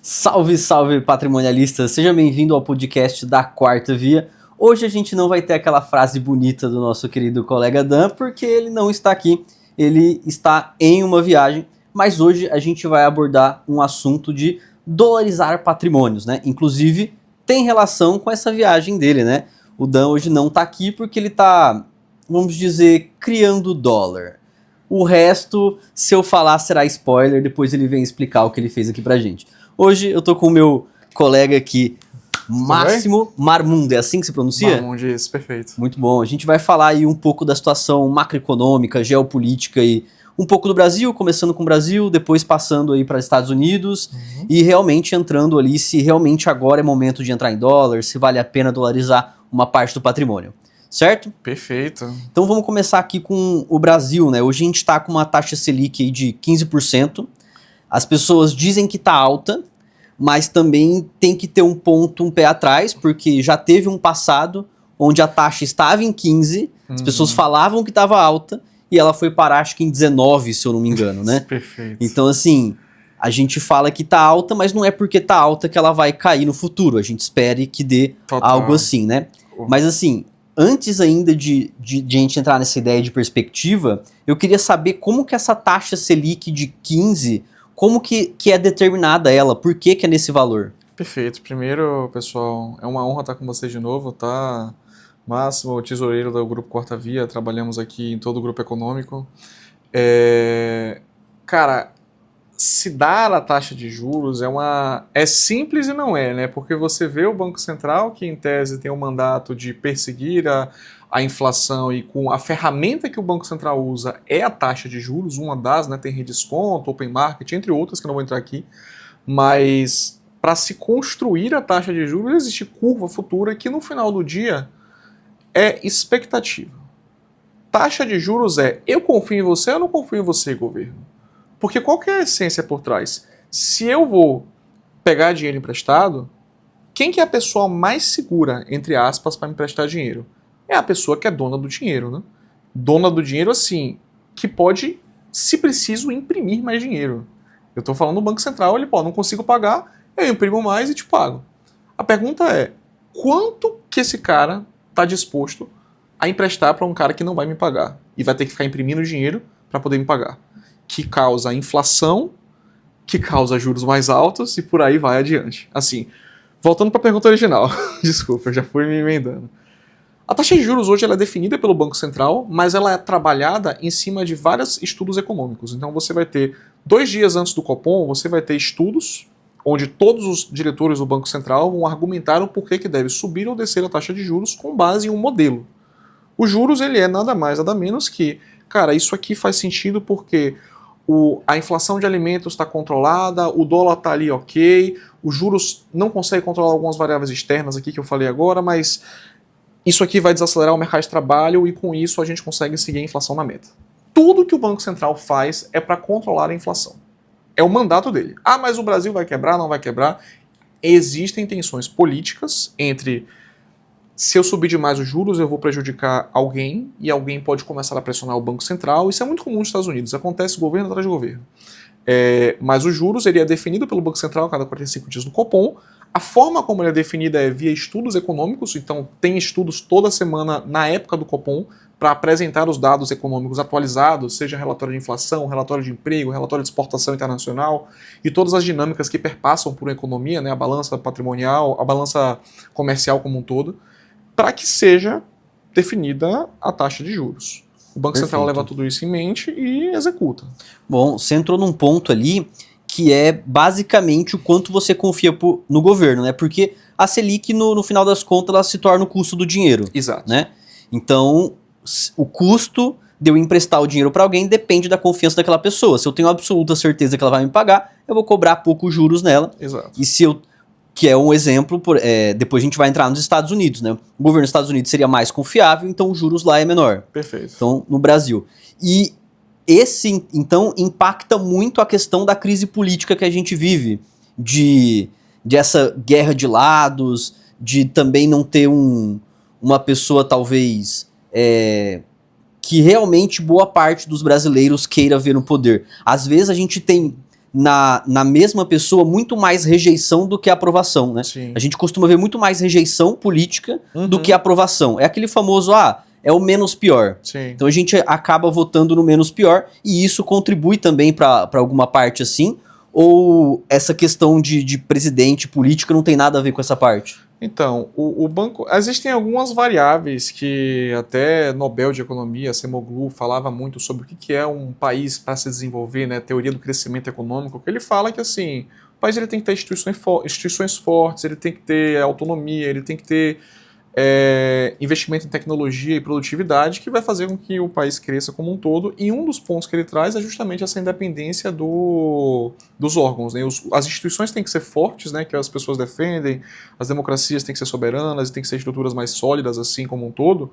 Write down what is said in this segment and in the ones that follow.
Salve, salve patrimonialista, seja bem-vindo ao podcast da Quarta Via. Hoje a gente não vai ter aquela frase bonita do nosso querido colega Dan, porque ele não está aqui, ele está em uma viagem, mas hoje a gente vai abordar um assunto de dolarizar patrimônios, né? Inclusive tem relação com essa viagem dele, né? O Dan hoje não está aqui porque ele está, vamos dizer, criando dólar. O resto, se eu falar, será spoiler, depois ele vem explicar o que ele fez aqui pra gente. Hoje eu tô com o meu colega aqui, Máximo Marmundo, é assim que se pronuncia? Marmundo, isso, perfeito. Muito bom, a gente vai falar aí um pouco da situação macroeconômica, geopolítica e um pouco do Brasil, começando com o Brasil, depois passando aí para os Estados Unidos e realmente entrando ali se realmente agora é momento de entrar em dólar, se vale a pena dolarizar uma parte do patrimônio. Certo? Perfeito. Então vamos começar aqui com o Brasil, né? Hoje a gente está com uma taxa Selic aí de 15%. As pessoas dizem que está alta, mas também tem que ter um ponto, um pé atrás, porque já teve um passado onde a taxa estava em 15%, as pessoas falavam que estava alta, e ela foi parar acho que em 19%, se eu não me engano, né? Perfeito. Então assim, a gente fala que está alta, mas não é porque está alta que ela vai cair no futuro, a gente espere que dê algo assim, né? Mas assim, antes ainda de a gente entrar nessa ideia de perspectiva, eu queria saber como que essa taxa Selic de 15%, como que é determinada ela, por que é nesse valor? Perfeito. Primeiro, pessoal, é uma honra estar com vocês de novo, tá? Máximo, tesoureiro do Grupo Quarta Via, trabalhamos aqui em todo o Grupo Econômico. Cara, se dar a taxa de juros é simples e não é, né? Porque você vê o Banco Central, que em tese tem o mandato de perseguir a inflação e com a ferramenta que o Banco Central usa é a taxa de juros, uma das, né? Tem redesconto, open market, entre outras que eu não vou entrar aqui, mas para se construir a taxa de juros existe curva futura que no final do dia é expectativa. Taxa de juros eu confio em você ou não confio em você, governo? Porque qual que é a essência por trás? Se eu vou pegar dinheiro emprestado, quem que é a pessoa mais segura, entre aspas, para me emprestar dinheiro? É a pessoa que é dona do dinheiro, né? Dona do dinheiro, assim, que pode, se preciso, imprimir mais dinheiro. Eu estou falando do Banco Central, ele pode, não consigo pagar, eu imprimo mais e te pago. A pergunta é, quanto que esse cara está disposto a emprestar para um cara que não vai me pagar? E vai ter que ficar imprimindo dinheiro para poder me pagar. Que causa inflação, que causa juros mais altos e por aí vai adiante. Assim, voltando para a pergunta original, desculpa, eu já fui me emendando. A taxa de juros hoje ela é definida pelo Banco Central, mas ela é trabalhada em cima de vários estudos econômicos. Então você vai ter 2 dias antes do Copom, você vai ter estudos onde todos os diretores do Banco Central vão argumentar o porquê que deve subir ou descer a taxa de juros com base em um modelo. Os juros ele é nada mais, nada menos que, cara, isso aqui faz sentido porque a inflação de alimentos está controlada, o dólar está ali ok, os juros não conseguem controlar algumas variáveis externas aqui que eu falei agora, mas isso aqui vai desacelerar o mercado de trabalho e com isso a gente consegue seguir a inflação na meta. Tudo que o Banco Central faz é para controlar a inflação. É o mandato dele. Ah, mas o Brasil vai quebrar, não vai quebrar. Existem tensões políticas entre se eu subir demais os juros, eu vou prejudicar alguém e alguém pode começar a pressionar o Banco Central. Isso é muito comum nos Estados Unidos. Acontece governo atrás de governo. Mas os juros ele é definido pelo Banco Central a cada 45 dias no Copom. A forma como ele é definida é via estudos econômicos. Então tem estudos toda semana na época do Copom para apresentar os dados econômicos atualizados, seja relatório de inflação, relatório de emprego, relatório de exportação internacional e todas as dinâmicas que perpassam por uma economia, né, a balança patrimonial, a balança comercial como um todo, para que seja definida a taxa de juros. O Banco Central leva tudo isso em mente e executa. Bom, você entrou num ponto ali que é basicamente o quanto você confia no governo, né? Porque a Selic, no final das contas, ela se torna o custo do dinheiro. Exato. Né? Então, o custo de eu emprestar o dinheiro para alguém depende da confiança daquela pessoa. Se eu tenho absoluta certeza que ela vai me pagar, eu vou cobrar poucos juros nela. Exato. E se eu... Que é um exemplo, depois a gente vai entrar nos Estados Unidos, né? O governo dos Estados Unidos seria mais confiável, então os juros lá é menor. Perfeito. Então, no Brasil. E esse, então, impacta muito a questão da crise política que a gente vive, de essa guerra de lados, de também não ter uma pessoa, talvez, que realmente boa parte dos brasileiros queira ver no poder. Às vezes a gente tem na mesma pessoa muito mais rejeição do que aprovação, né? Sim. A gente costuma ver muito mais rejeição política do que aprovação. É aquele famoso, é o menos pior. Sim. Então a gente acaba votando no menos pior e isso contribui também para alguma parte assim? Ou essa questão de presidente política não tem nada a ver com essa parte? Então, o banco... Existem algumas variáveis que até Nobel de Economia, Acemoglu, falava muito sobre o que é um país para se desenvolver, né? Teoria do crescimento econômico, que ele fala que, assim, o país ele tem que ter instituições fortes, ele tem que ter autonomia, ele tem que ter investimento em tecnologia e produtividade que vai fazer com que o país cresça como um todo, e um dos pontos que ele traz é justamente essa independência dos órgãos, né? As instituições têm que ser fortes, né, que as pessoas defendem, as democracias têm que ser soberanas, têm que ser estruturas mais sólidas assim como um todo.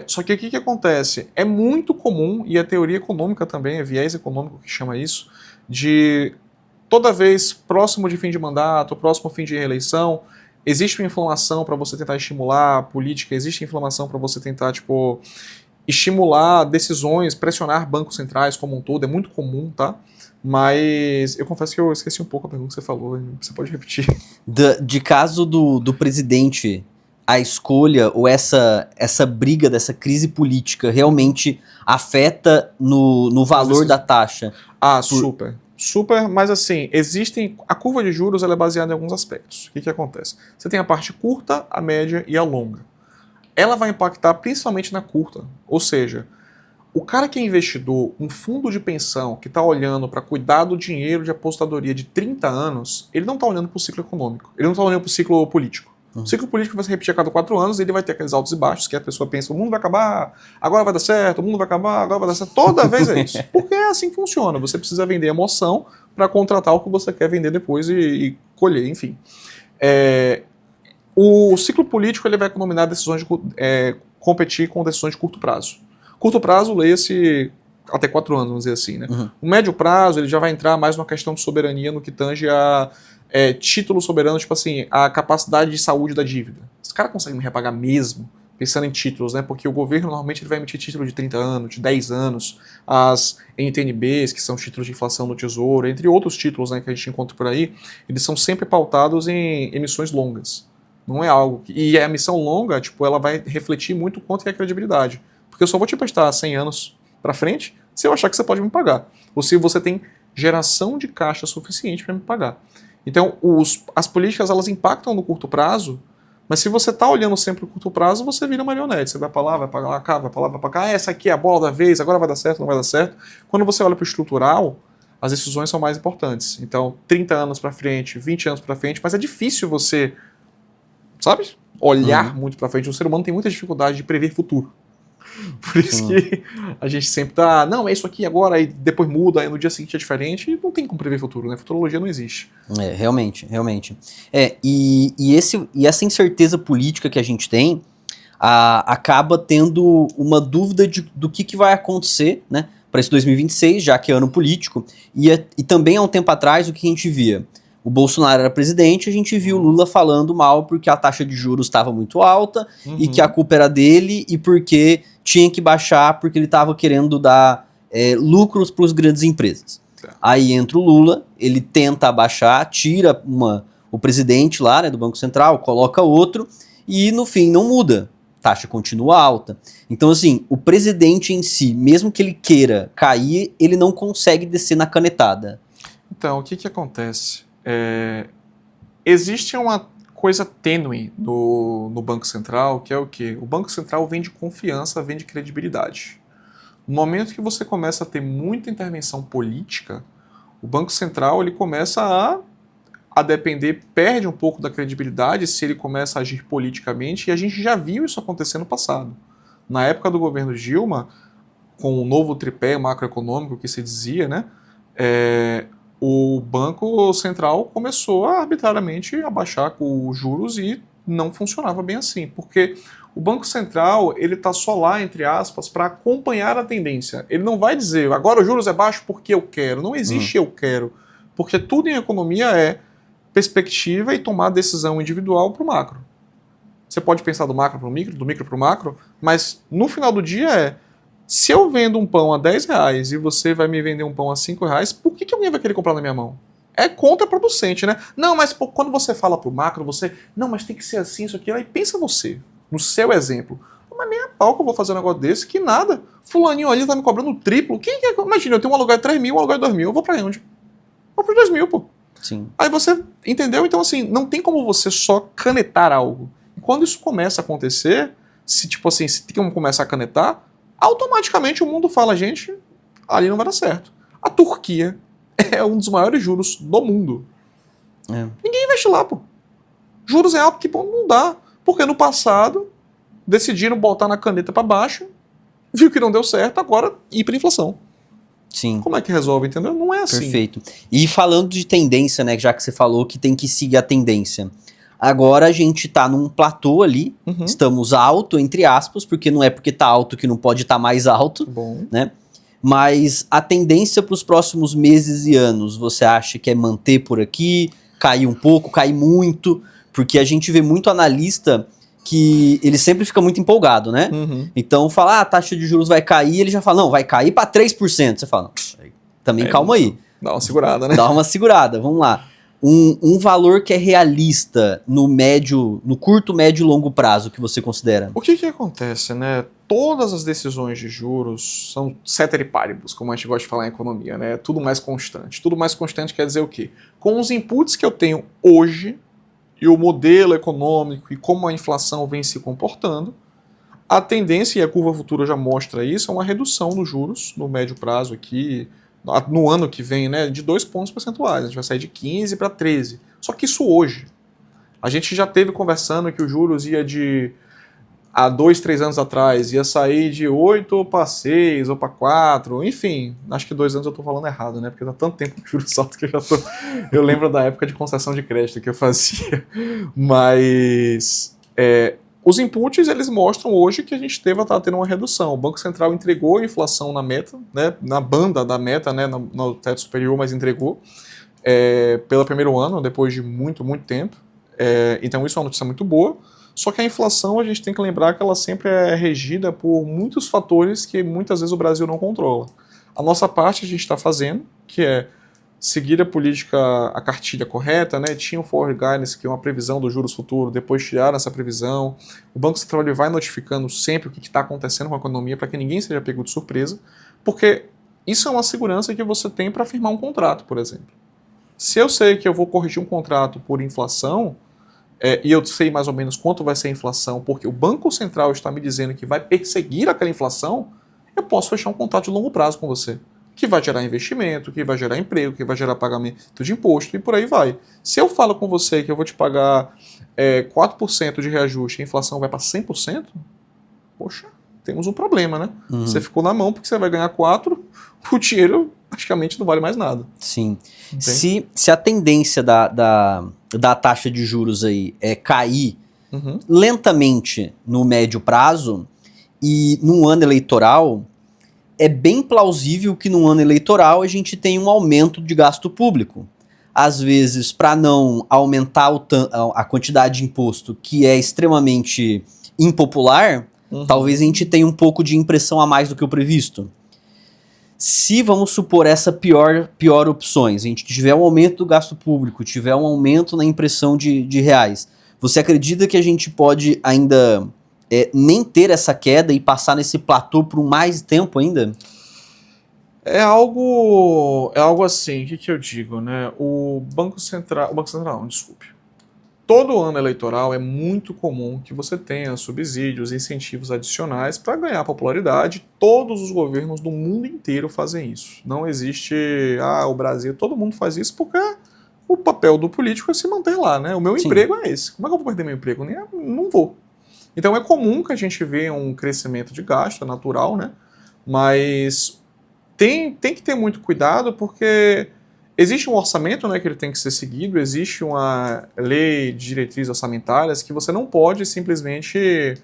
Só que o que acontece? É muito comum, e a teoria econômica também, é viés econômico que chama isso, de toda vez próximo de fim de mandato, próximo ao fim de reeleição, existe uma inflamação para você tentar estimular a política, existe inflamação para você tentar, tipo, estimular decisões, pressionar bancos centrais como um todo, é muito comum, tá? Mas eu confesso que eu esqueci um pouco a pergunta que você falou, você pode repetir. De caso do presidente, a escolha ou essa briga dessa crise política realmente afeta no valor da taxa? Super, mas assim, a curva de juros ela é baseada em alguns aspectos. O que acontece? Você tem a parte curta, a média e a longa. Ela vai impactar principalmente na curta, ou seja, o cara que é investidor, um fundo de pensão que está olhando para cuidar do dinheiro de apostadoria de 30 anos, ele não está olhando para o ciclo econômico, ele não está olhando para o ciclo político. O ciclo político vai se repetir a cada 4 anos e ele vai ter aqueles altos e baixos que a pessoa pensa, o mundo vai acabar, agora vai dar certo, o mundo vai acabar, agora vai dar certo. Toda vez é isso. Porque é assim que funciona. Você precisa vender emoção para contratar o que você quer vender depois e colher, enfim. O ciclo político ele vai combinar decisões competir com decisões de curto prazo. Curto prazo, leia-se até 4 anos, vamos dizer assim. Né? O médio prazo ele já vai entrar mais numa questão de soberania no que tange a título soberano, tipo assim, a capacidade de saúde da dívida. Esse cara consegue me repagar mesmo, pensando em títulos, né? Porque o governo normalmente ele vai emitir título de 30 anos, de 10 anos, as NTNBs, que são títulos de inflação do Tesouro, entre outros títulos, né, que a gente encontra por aí, eles são sempre pautados em emissões longas. Não é algo e a emissão longa, tipo, ela vai refletir muito quanto é a credibilidade. Porque eu só vou te prestar 100 anos para frente se eu achar que você pode me pagar. Ou se você tem geração de caixa suficiente para me pagar. Então, as políticas elas impactam no curto prazo, mas se você está olhando sempre no curto prazo, você vira marionete. Você vai para lá, vai para lá, vai para lá, vai para cá. Essa aqui é a bola da vez, agora vai dar certo, não vai dar certo. Quando você olha para o estrutural, as decisões são mais importantes. Então, 30 anos para frente, 20 anos para frente, mas é difícil você, sabe, olhar muito para frente. O ser humano tem muita dificuldade de prever futuro. Por isso que a gente sempre tá, não, é isso aqui agora, aí depois muda, aí no dia seguinte é diferente, e não tem como prever futuro, né? Futurologia não existe. Realmente. E essa incerteza política que a gente tem acaba tendo uma dúvida do que vai acontecer, né, para esse 2026, já que é ano político, e também há um tempo atrás o que a gente via. O Bolsonaro era presidente, a gente viu o Lula falando mal porque a taxa de juros estava muito alta e que a culpa era dele e porque tinha que baixar porque ele estava querendo dar lucros para as grandes empresas. Aí entra o Lula, ele tenta abaixar, tira o presidente lá, né, do Banco Central, coloca outro e no fim não muda. A taxa continua alta. Então assim, o presidente em si, mesmo que ele queira cair, ele não consegue descer na canetada. Então, o que acontece? Existe uma coisa tênue no Banco Central, que é o quê? O Banco Central vende confiança, vende credibilidade. No momento que você começa a ter muita intervenção política, o Banco Central ele começa a depender, perde um pouco da credibilidade se ele começa a agir politicamente, e a gente já viu isso acontecer no passado. Na época do governo Dilma, com o novo tripé macroeconômico que se dizia, né? O Banco Central começou a arbitrariamente abaixar os juros e não funcionava bem assim, porque o Banco Central ele está só lá, entre aspas, para acompanhar a tendência. Ele não vai dizer, agora os juros é baixo porque eu quero. Não existe eu quero, porque tudo em economia é perspectiva e tomar decisão individual para o macro. Você pode pensar do macro para o micro, do micro para o macro, mas no final do dia Se eu vendo um pão a R$10 e você vai me vender um pão a R$5, por que alguém vai querer comprar na minha mão? É contraproducente, né? Não, mas pô, quando você fala pro macro, você... Não, mas tem que ser assim, isso aqui. Aí pensa você, no seu exemplo. Mas nem a pau que eu vou fazer um negócio desse, que nada. Fulaninho ali tá me cobrando o triplo. Imagina, eu tenho um aluguel de 3 mil, um aluguel de 2 mil. Eu vou pra onde? Vou pros 2 mil, pô. Sim. Aí você, entendeu? Então, assim, não tem como você só canetar algo. E quando isso começa a acontecer, se tipo assim, se tem como começar a canetar, automaticamente o mundo fala, gente, ali não vai dar certo. A Turquia é um dos maiores juros do mundo. Ninguém investe lá, pô. Juros é algo que pô, não dá. Porque no passado, decidiram botar na caneta para baixo, viu que não deu certo, agora hiperinflação. Sim. Como é que resolve, entendeu? Não é assim. Perfeito. E falando de tendência, né, já que você falou que tem que seguir a tendência. Agora a gente tá num platô ali, estamos alto, entre aspas, porque não é porque tá alto que não pode estar mais alto, Bom. né? Mas a tendência para os próximos meses e anos, você acha que é manter por aqui, cair um pouco, cair muito? Porque a gente vê muito analista que ele sempre fica muito empolgado, né? Então fala, a taxa de juros vai cair, ele já fala, não, vai cair para 3%. Você fala, não, também calma aí. Dá uma segurada, né? Dá uma segurada, vamos lá. Um valor que é realista no curto, médio e longo prazo que você considera? O que acontece, né? Todas as decisões de juros são ceteris paribus, como a gente gosta de falar em economia, né? Tudo mais constante. Tudo mais constante quer dizer o quê? Com os inputs que eu tenho hoje e o modelo econômico e como a inflação vem se comportando, a tendência, e a curva futura já mostra isso, é uma redução dos juros no médio prazo aqui, no ano que vem, né, de 2 pontos percentuais. A gente vai sair de 15 para 13. Só que isso hoje. A gente já teve conversando que os juros ia de... Há 2, 3 anos atrás, ia sair de 8 para 6 ou para 4, enfim, acho que 2 anos eu estou falando errado, né? Porque tá tanto tempo com juros altos que eu lembro da época de concessão de crédito que eu fazia. Mas os inputs, eles mostram hoje que a gente tá tendo uma redução. O Banco Central entregou a inflação na meta, né? Na banda da meta, né? No teto superior, mas entregou pelo primeiro ano, depois de muito, muito tempo. Então isso é uma notícia muito boa. Só que a inflação, a gente tem que lembrar que ela sempre é regida por muitos fatores que muitas vezes o Brasil não controla. A nossa parte a gente está fazendo, que é seguir a política, a cartilha correta, né? Tinha o Forward Guidance, que é uma previsão dos juros futuros, depois tiraram essa previsão. O Banco Central ele vai notificando sempre o que está acontecendo com a economia para que ninguém seja pego de surpresa, porque isso é uma segurança que você tem para firmar um contrato, por exemplo. Se eu sei que eu vou corrigir um contrato por inflação, e eu sei mais ou menos quanto vai ser a inflação, porque o Banco Central está me dizendo que vai perseguir aquela inflação, eu posso fechar um contrato de longo prazo com você, que vai gerar investimento, que vai gerar emprego, que vai gerar pagamento de imposto e por aí vai. Se eu falo com você que eu vou te pagar 4% de reajuste e a inflação vai para 100%, poxa, temos um problema, né? Você ficou na mão porque você vai ganhar 4%, o dinheiro praticamente não vale mais nada. Sim. Se a tendência da taxa de juros aí é cair lentamente no médio prazo e num ano eleitoral, é bem plausível que num ano eleitoral a gente tenha um aumento de gasto público. Às vezes, para não aumentar a quantidade de imposto, que é extremamente impopular, talvez a gente tenha um pouco de impressão a mais do que o previsto. Se, vamos supor, essa pior opções, a gente tiver um aumento do gasto público, tiver um aumento na impressão de reais, você acredita que a gente pode ainda nem ter essa queda e passar nesse platô por mais tempo ainda? É algo assim, o que eu digo, né? O Banco Central, não, desculpe. Todo ano eleitoral é muito comum que você tenha subsídios, incentivos adicionais para ganhar popularidade. Todos os governos do mundo inteiro fazem isso. Não existe, o Brasil, todo mundo faz isso porque o papel do político é se manter lá, né? O meu emprego é esse. Como é que eu vou perder meu emprego? Não vou. Então é comum que a gente vê um crescimento de gasto, é natural, né? Mas tem que ter muito cuidado porque existe um orçamento, né, que ele tem que ser seguido, existe uma lei de diretrizes orçamentárias que você não pode simplesmente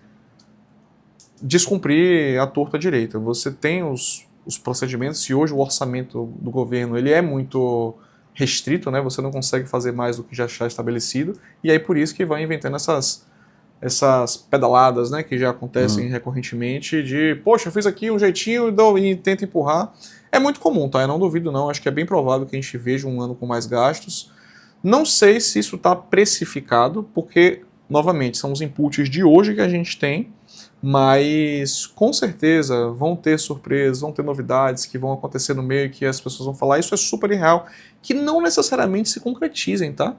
descumprir à torta direita. Você tem os procedimentos, e hoje o orçamento do governo ele é muito restrito, né, você não consegue fazer mais do que já está estabelecido, e aí por isso que vai inventando essas essas pedaladas, né, que já acontecem recorrentemente, de, poxa, eu fiz aqui um jeitinho e tento empurrar. É muito comum, tá? Eu não duvido não, acho que é bem provável que a gente veja um ano com mais gastos. Não sei se isso está precificado, porque, novamente, são os inputs de hoje que a gente tem, mas com certeza vão ter surpresas, vão ter novidades que vão acontecer no meio que as pessoas vão falar, isso é super irreal, que não necessariamente se concretizem, tá?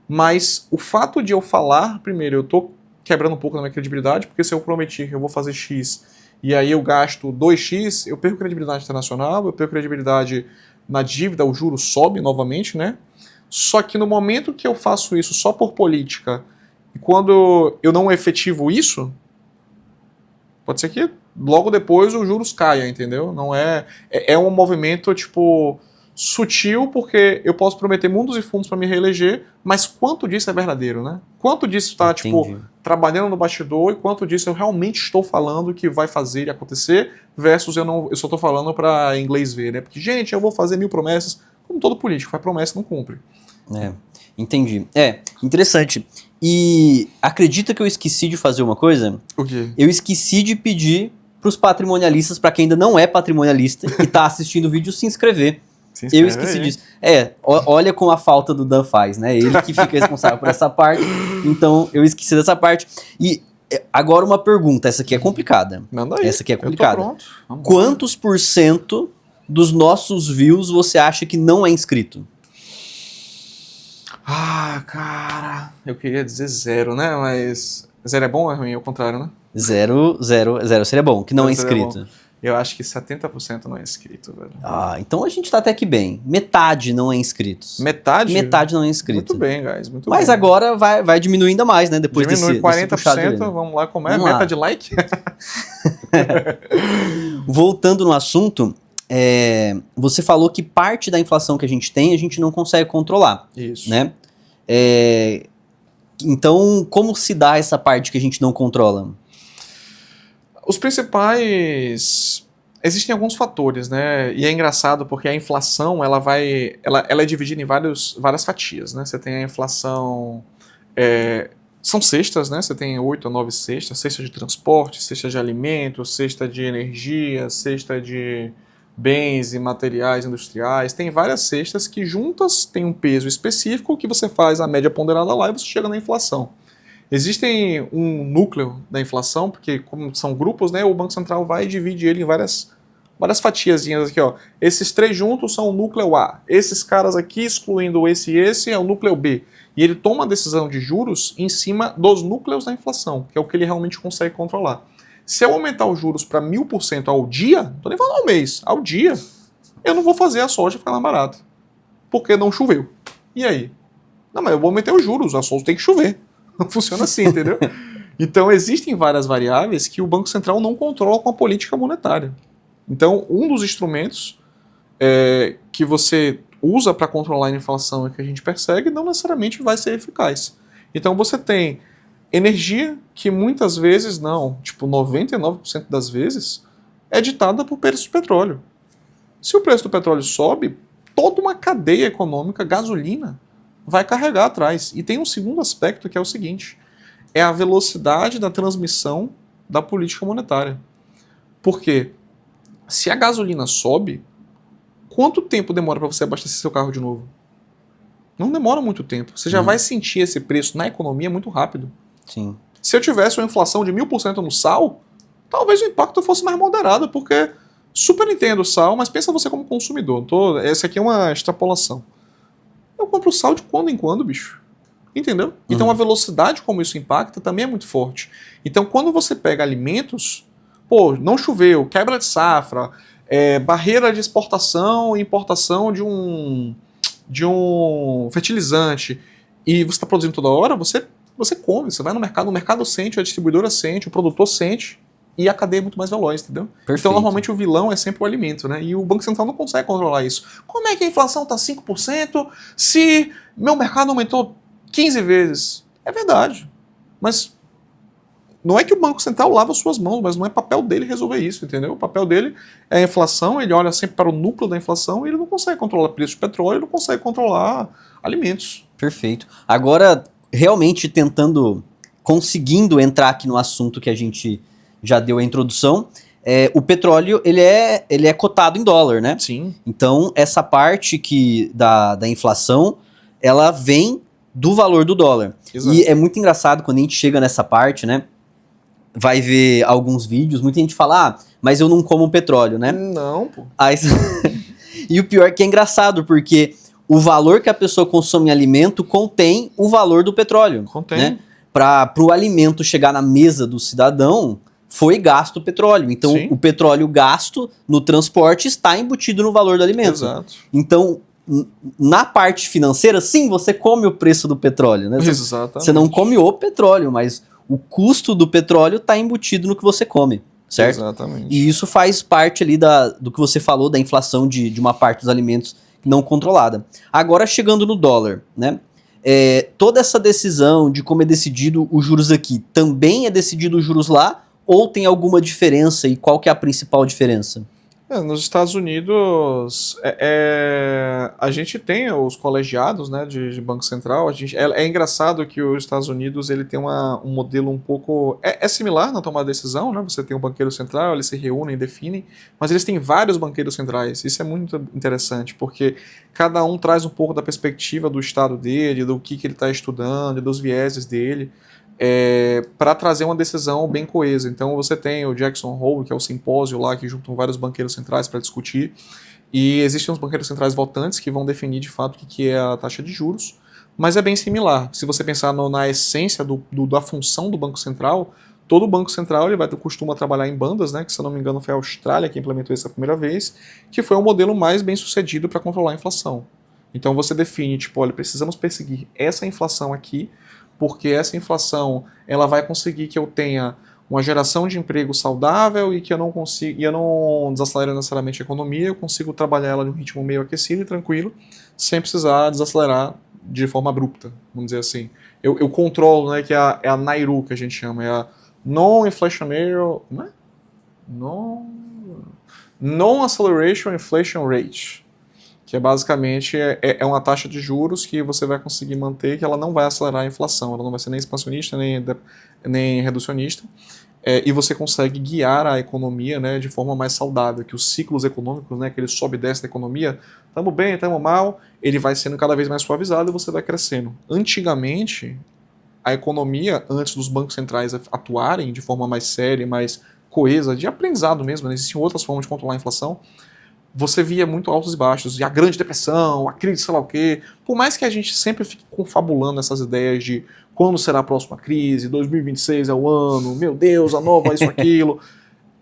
Mas o fato de eu falar, primeiro, eu tô quebrando um pouco da minha credibilidade, porque se eu prometer que eu vou fazer X e aí eu gasto 2X, eu perco credibilidade internacional, eu perco credibilidade na dívida, o juro sobe novamente, né? Só que no momento que eu faço isso só por política, e quando eu não efetivo isso, pode ser que logo depois os juros caia, entendeu? Não é um movimento, tipo, sutil, porque eu posso prometer mundos e fundos para me reeleger, mas quanto disso é verdadeiro, né? Quanto disso está, tipo, trabalhando no bastidor e quanto disso eu realmente estou falando que vai fazer e acontecer, versus eu só estou falando para inglês ver, né? Porque, gente, eu vou fazer 1000 promessas, como todo político, faz promessa e não cumpre. Entendi. Interessante. E acredita que eu esqueci de fazer uma coisa? O quê? Eu esqueci de pedir pros patrimonialistas, para quem ainda não é patrimonialista e tá assistindo o vídeo, se inscrever. Eu esqueci disso. Olha como a falta do Dan faz, né? Ele que fica responsável por essa parte. Então, eu esqueci dessa parte. E agora uma pergunta. Essa aqui é complicada. Manda aí. Essa aqui é complicada. Eu tô pronto. Vamos Quantos por cento dos nossos views você acha que não é inscrito? Cara, eu queria dizer 0, né? Mas 0 é bom ou é ruim? É o contrário, né? 0 seria bom, que não é inscrito. Eu acho que 70% não é inscrito, velho. Então a gente tá até que bem. Metade não é inscritos. Metade? Metade não é inscrito. Muito bem, guys, muito Mas bem. agora vai diminuir ainda mais, né? Depois diminui desse 40%, vamos lá, como é? Vamos Meta lá. de like? Voltando no assunto, você falou que parte da inflação que a gente tem, a gente não consegue controlar. Isso. Né? Então, como se dá essa parte que a gente não controla? Os principais... Existem alguns fatores, né? E é engraçado porque a inflação, ela é dividida em várias fatias, né? Você tem a inflação... são cestas, né? Você tem 8 a 9 cestas. Cesta de transporte, cesta de alimentos, cesta de energia, cesta de bens e materiais industriais. Tem várias cestas que juntas têm um peso específico que você faz a média ponderada lá e você chega na inflação. Existem um núcleo da inflação, porque como são grupos, né, o Banco Central vai e divide ele em várias fatiazinhas aqui, ó. Esses 3 juntos são o núcleo A. Esses caras aqui, excluindo esse e esse, é o núcleo B. E ele toma a decisão de juros em cima dos núcleos da inflação, que é o que ele realmente consegue controlar. Se eu aumentar os juros para 1000% ao dia, não tô nem falando ao mês, ao dia, eu não vou fazer a soja ficar mais barata. Porque não choveu. E aí? Não, mas eu vou aumentar os juros, a soja tem que chover. Não funciona assim, entendeu? Então existem várias variáveis que o Banco Central não controla com a política monetária. Então, um dos instrumentos que você usa para controlar a inflação e que a gente persegue não necessariamente vai ser eficaz. Então você tem energia que muitas vezes não, tipo 99% das vezes, é ditada por preço do petróleo. Se o preço do petróleo sobe, toda uma cadeia econômica, gasolina, vai carregar atrás. E tem um segundo aspecto que é o seguinte, é a velocidade da transmissão da política monetária. Por quê? Se a gasolina sobe, quanto tempo demora para você abastecer seu carro de novo? Não demora muito tempo. Você já vai sentir esse preço na economia muito rápido. Sim. Se eu tivesse uma inflação de 1000% no sal, talvez o impacto fosse mais moderado, porque super entendo o sal, mas pensa você como consumidor. Essa aqui é uma extrapolação. Eu compro sal de quando em quando, bicho. Entendeu? Então a velocidade como isso impacta também é muito forte. Então quando você pega alimentos, não choveu, quebra de safra, barreira de exportação e importação de um fertilizante, e você está produzindo toda hora, você come, você vai no mercado sente, a distribuidora sente, o produtor sente, e a cadeia é muito mais veloz, entendeu? Perfeito. Então, normalmente, o vilão é sempre o alimento, né? E o Banco Central não consegue controlar isso. Como é que a inflação está 5% se meu mercado aumentou 15 vezes? É verdade. Mas não é que o Banco Central lava suas mãos, mas não é papel dele resolver isso, entendeu? O papel dele é a inflação, ele olha sempre para o núcleo da inflação e ele não consegue controlar preço de petróleo, ele não consegue controlar alimentos. Perfeito. Agora, realmente tentando conseguindo entrar aqui no assunto que a gente já deu a introdução, o petróleo ele é cotado em dólar, né? Sim. Então, essa parte da inflação, ela vem do valor do dólar. Exato. E é muito engraçado quando a gente chega nessa parte, né? Vai ver alguns vídeos, muita gente fala, mas eu não como petróleo, né? Não, pô. Aí, e o pior é que é engraçado, porque o valor que a pessoa consome em alimento contém o valor do petróleo. Contém. Né? Para o alimento chegar na mesa do cidadão, foi gasto o petróleo. Então, Sim. o petróleo gasto no transporte está embutido no valor do alimento. Exato. Então, na parte financeira, sim, você come o preço do petróleo. Né? Exatamente. Você não come o petróleo, mas o custo do petróleo está embutido no que você come, certo? Exatamente. E isso faz parte ali do que você falou, da inflação de uma parte dos alimentos não controlada. Agora, chegando no dólar, né? Toda essa decisão de como é decidido os juros aqui, também é decidido os juros lá? Ou tem alguma diferença? E qual que é a principal diferença? Nos Estados Unidos, a gente tem os colegiados, né, de Banco Central. É engraçado que os Estados Unidos ele tem um modelo um pouco... É similar na tomada de decisão, né? Você tem um banqueiro central, eles se reúnem, definem, mas eles têm vários banqueiros centrais. Isso é muito interessante, porque cada um traz um pouco da perspectiva do estado dele, do que ele está estudando, dos vieses dele, para trazer uma decisão bem coesa. Então você tem o Jackson Hole, que é o simpósio lá que juntam vários banqueiros centrais para discutir, e existem os banqueiros centrais votantes que vão definir de fato o que é a taxa de juros, mas é bem similar. Se você pensar na essência da função do Banco Central, todo Banco Central ele costuma trabalhar em bandas, né, que se eu não me engano foi a Austrália que implementou isso a primeira vez, que foi o modelo mais bem sucedido para controlar a inflação. Então você define, tipo, olha, precisamos perseguir essa inflação aqui, porque essa inflação ela vai conseguir que eu tenha uma geração de emprego saudável e que eu não desacelere necessariamente a economia, eu consigo trabalhar ela de um ritmo meio aquecido e tranquilo, sem precisar desacelerar de forma abrupta, vamos dizer assim. Eu controlo, né, que é a NAIRU que a gente chama, é a Non-Inflationary, não é? Non-Acceleration Inflation Rate, que basicamente uma taxa de juros que você vai conseguir manter, que ela não vai acelerar a inflação, ela não vai ser nem expansionista, nem reducionista, e você consegue guiar a economia, né, de forma mais saudável, que os ciclos econômicos, né, que ele sobe e desce da economia, estamos bem, estamos mal, ele vai sendo cada vez mais suavizado e você vai crescendo. Antigamente, a economia, antes dos bancos centrais atuarem de forma mais séria, mais coesa, de aprendizado mesmo, né, existiam outras formas de controlar a inflação, você via muito altos e baixos, e a Grande Depressão, a crise, sei lá o quê. Por mais que a gente sempre fique confabulando essas ideias de quando será a próxima crise, 2026 é o ano, meu Deus, a nova, isso, aquilo.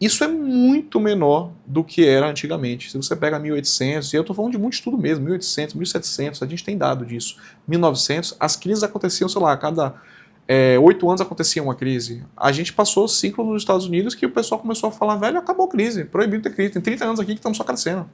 Isso é muito menor do que era antigamente. Se você pega 1800, e eu estou falando de muito estudo mesmo, 1800, 1700, a gente tem dado disso. 1900, as crises aconteciam, sei lá, a cada 8 anos acontecia uma crise. A gente passou o ciclo nos Estados Unidos que o pessoal começou a falar, velho, acabou a crise, proibido ter crise, tem 30 anos aqui que estamos só crescendo.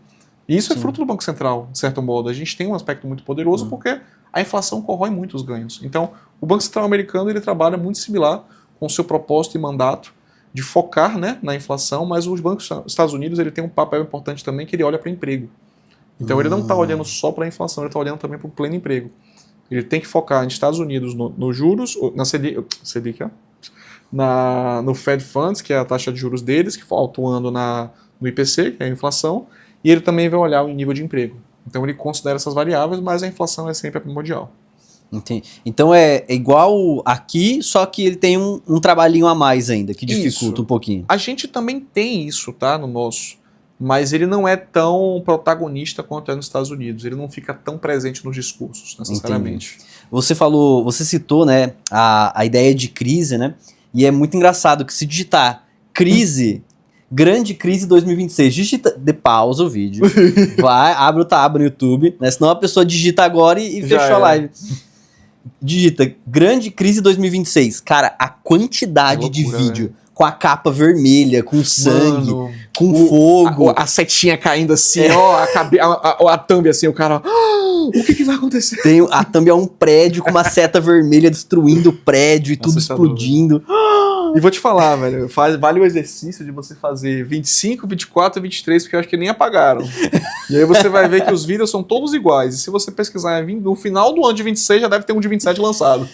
E isso é fruto do Banco Central, de certo modo. A gente tem um aspecto muito poderoso porque a inflação corrói muito os ganhos. Então, o Banco Central americano ele trabalha muito similar com o seu propósito e mandato de focar, né, na inflação, mas os bancos dos Estados Unidos ele tem um papel importante também que ele olha para emprego. Então, ele não está olhando só para a inflação, ele está olhando também para o pleno emprego. Ele tem que focar nos Estados Unidos nos juros, na Selic, no Fed Funds, que é a taxa de juros deles, que está atuando no IPC, que é a inflação, e ele também vai olhar o nível de emprego. Então ele considera essas variáveis, mas a inflação é sempre a primordial. Entendi. Então é igual aqui, só que ele tem um trabalhinho a mais ainda, que dificulta um pouquinho. A gente também tem isso, tá, no nosso. Mas ele não é tão protagonista quanto é nos Estados Unidos. Ele não fica tão presente nos discursos, necessariamente. Entendi. Você citou, né, a ideia de crise, né? E é muito engraçado que se digitar crise, grande crise 2026, digita, pausa o vídeo, vai, abre o tab no YouTube, né? Senão a pessoa digita agora e fechou a live. Digita grande crise 2026. Cara, a quantidade loucura, de vídeo... Né? Com a capa vermelha, com sangue, com fogo. A setinha caindo assim, a thumb assim, o cara, o que vai acontecer? A thumb é um prédio com uma seta vermelha destruindo o prédio e tudo explodindo. E vou te falar, velho, vale o exercício de você fazer 25, 24 e 23, porque eu acho que nem apagaram. E aí você vai ver que os vídeos são todos iguais. E se você pesquisar no final do ano de 26, já deve ter um de 27 lançado.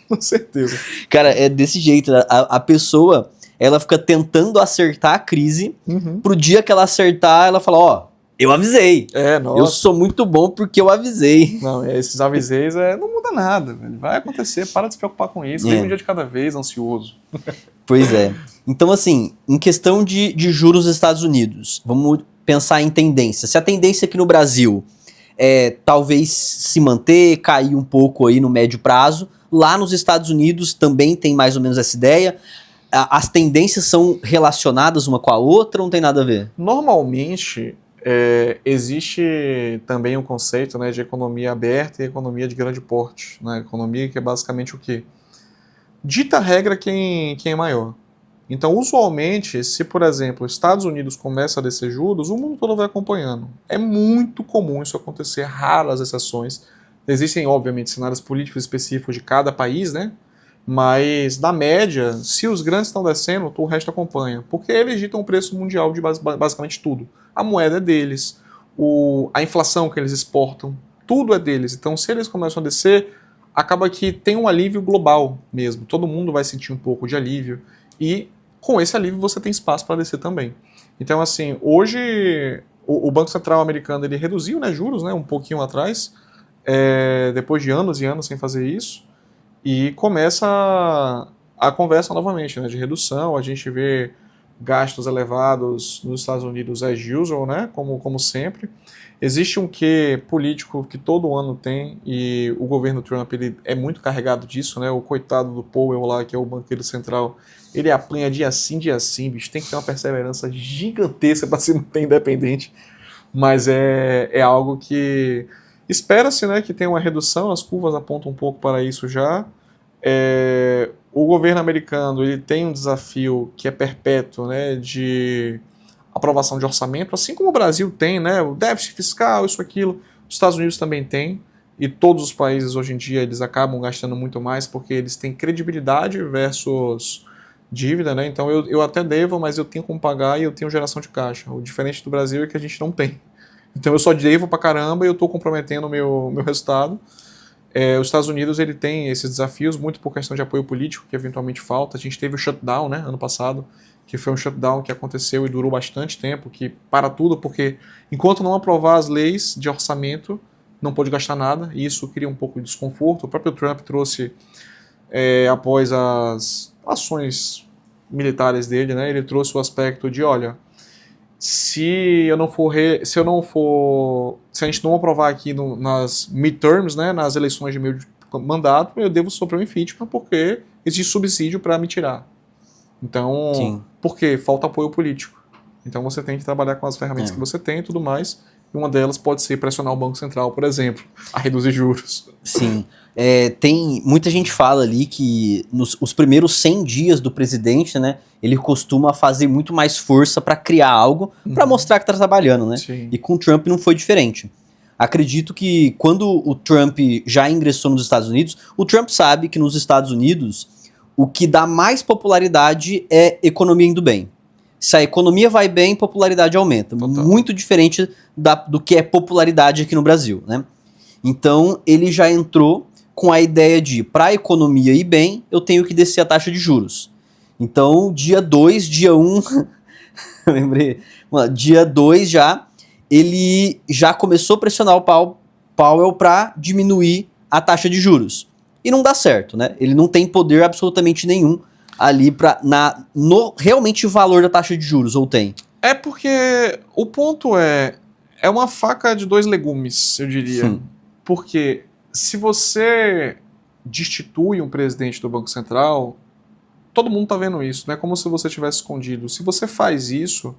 Com certeza. Cara, é desse jeito, né? A pessoa, ela fica tentando acertar a crise, pro dia que ela acertar, ela fala, ó, eu avisei. Nossa. Eu sou muito bom porque eu avisei. Não, esses aviseis não muda nada, velho. Vai acontecer, para de se preocupar com isso. Vive um dia de cada vez, ansioso. Pois é. Então, assim, em questão de juros dos Estados Unidos, vamos pensar em tendência. Se a tendência aqui no Brasil é talvez se manter, cair um pouco aí no médio prazo, lá nos Estados Unidos também tem mais ou menos essa ideia. As tendências são relacionadas uma com a outra ou não tem nada a ver? Normalmente, existe também um conceito, né, de economia aberta e economia de grande porte. Né? Economia que é basicamente o quê? Dita a regra quem é maior. Então, usualmente, se, por exemplo, os Estados Unidos começa a descer juros, o mundo todo vai acompanhando. É muito comum isso acontecer, raras exceções. Existem, obviamente, cenários políticos específicos de cada país, né? Mas, na média, se os grandes estão descendo, o resto acompanha. Porque eles ditam o preço mundial de basicamente tudo. A moeda é deles, a inflação que eles exportam, tudo é deles. Então, se eles começam a descer, acaba que tem um alívio global mesmo. Todo mundo vai sentir um pouco de alívio. E com esse alívio você tem espaço para descer também. Então, assim, hoje o Banco Central americano ele reduziu, né, juros, né, um pouquinho atrás, depois de anos e anos sem fazer isso, e começa a conversa novamente, né, de redução. A gente vê gastos elevados nos Estados Unidos as usual, né, como sempre. Existe um quê político que todo ano tem, e o governo Trump ele é muito carregado disso, né? O coitado do Powell lá, que é o banqueiro central, ele apanha dia sim, bicho. Tem que ter uma perseverança gigantesca para se manter independente. Mas é algo que espera-se, né, que tenha uma redução, as curvas apontam um pouco para isso já. O governo americano ele tem um desafio que é perpétuo, né, de aprovação de orçamento, assim como o Brasil tem, né, o déficit fiscal, isso, aquilo, os Estados Unidos também tem, e todos os países hoje em dia eles acabam gastando muito mais porque eles têm credibilidade versus dívida, né, então eu até devo, mas eu tenho como pagar e eu tenho geração de caixa. O diferente do Brasil é que a gente não tem. Então eu só devo pra caramba e eu estou comprometendo o meu resultado. Os Estados Unidos ele tem esses desafios muito por questão de apoio político que eventualmente falta. A gente teve o shutdown, né, ano passado, que foi um shutdown que aconteceu e durou bastante tempo, que para tudo, porque enquanto não aprovar as leis de orçamento, não pode gastar nada, e isso cria um pouco de desconforto. O próprio Trump trouxe, após as ações militares dele, né, ele trouxe o aspecto de, olha, se a gente não aprovar aqui nas midterms, né, nas eleições de meio de mandato, eu devo sofrer um impeachment porque existe subsídio para me tirar. Então, Sim. porque falta apoio político. Então você tem que trabalhar com as ferramentas que você tem e tudo mais. E uma delas pode ser pressionar o Banco Central, por exemplo, a reduzir juros. Sim. Tem muita gente fala ali que os primeiros 100 dias do presidente, né, ele costuma fazer muito mais força para criar algo, para mostrar que tá trabalhando, né? Sim. E com o Trump não foi diferente. Acredito que quando o Trump já ingressou nos Estados Unidos, o Trump sabe que nos Estados Unidos o que dá mais popularidade é economia indo bem. Se a economia vai bem, popularidade aumenta. Total. Muito diferente do que é popularidade aqui no Brasil, né? Então, ele já entrou com a ideia de, para a economia ir bem, eu tenho que descer a taxa de juros. Então, dia 2, dia 1, lembrei, dia 2 já, ele já começou a pressionar o Powell para diminuir a taxa de juros. E não dá certo, né? Ele não tem poder absolutamente nenhum ali no realmente valor da taxa de juros, ou tem? É porque o ponto é uma faca de dois legumes, eu diria. Porque se você destitui um presidente do Banco Central, todo mundo tá vendo isso, não é como se você tivesse escondido. Se você faz isso,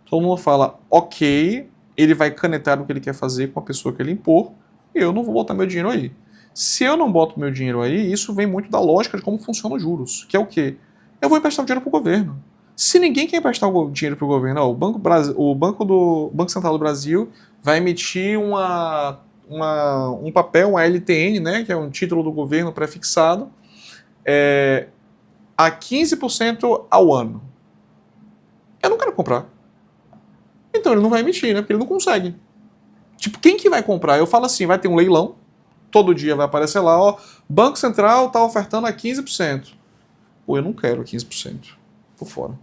todo mundo fala, ok, ele vai canetar o que ele quer fazer com a pessoa que ele impor, e eu não vou botar meu dinheiro aí. Se eu não boto meu dinheiro aí, isso vem muito da lógica de como funcionam os juros, que é o quê? Eu vou emprestar o dinheiro para o governo. Se ninguém quer emprestar o dinheiro para o governo, o Banco Central do Brasil vai emitir um papel, uma LTN, né, que é um título do governo pré-fixado, a 15% ao ano. Eu não quero comprar. Então ele não vai emitir, né? Porque ele não consegue. Tipo, quem que vai comprar? Eu falo assim, vai ter um leilão, todo dia vai aparecer lá, ó, Banco Central tá ofertando a 15%. Pô, eu não quero 15%. Por fora.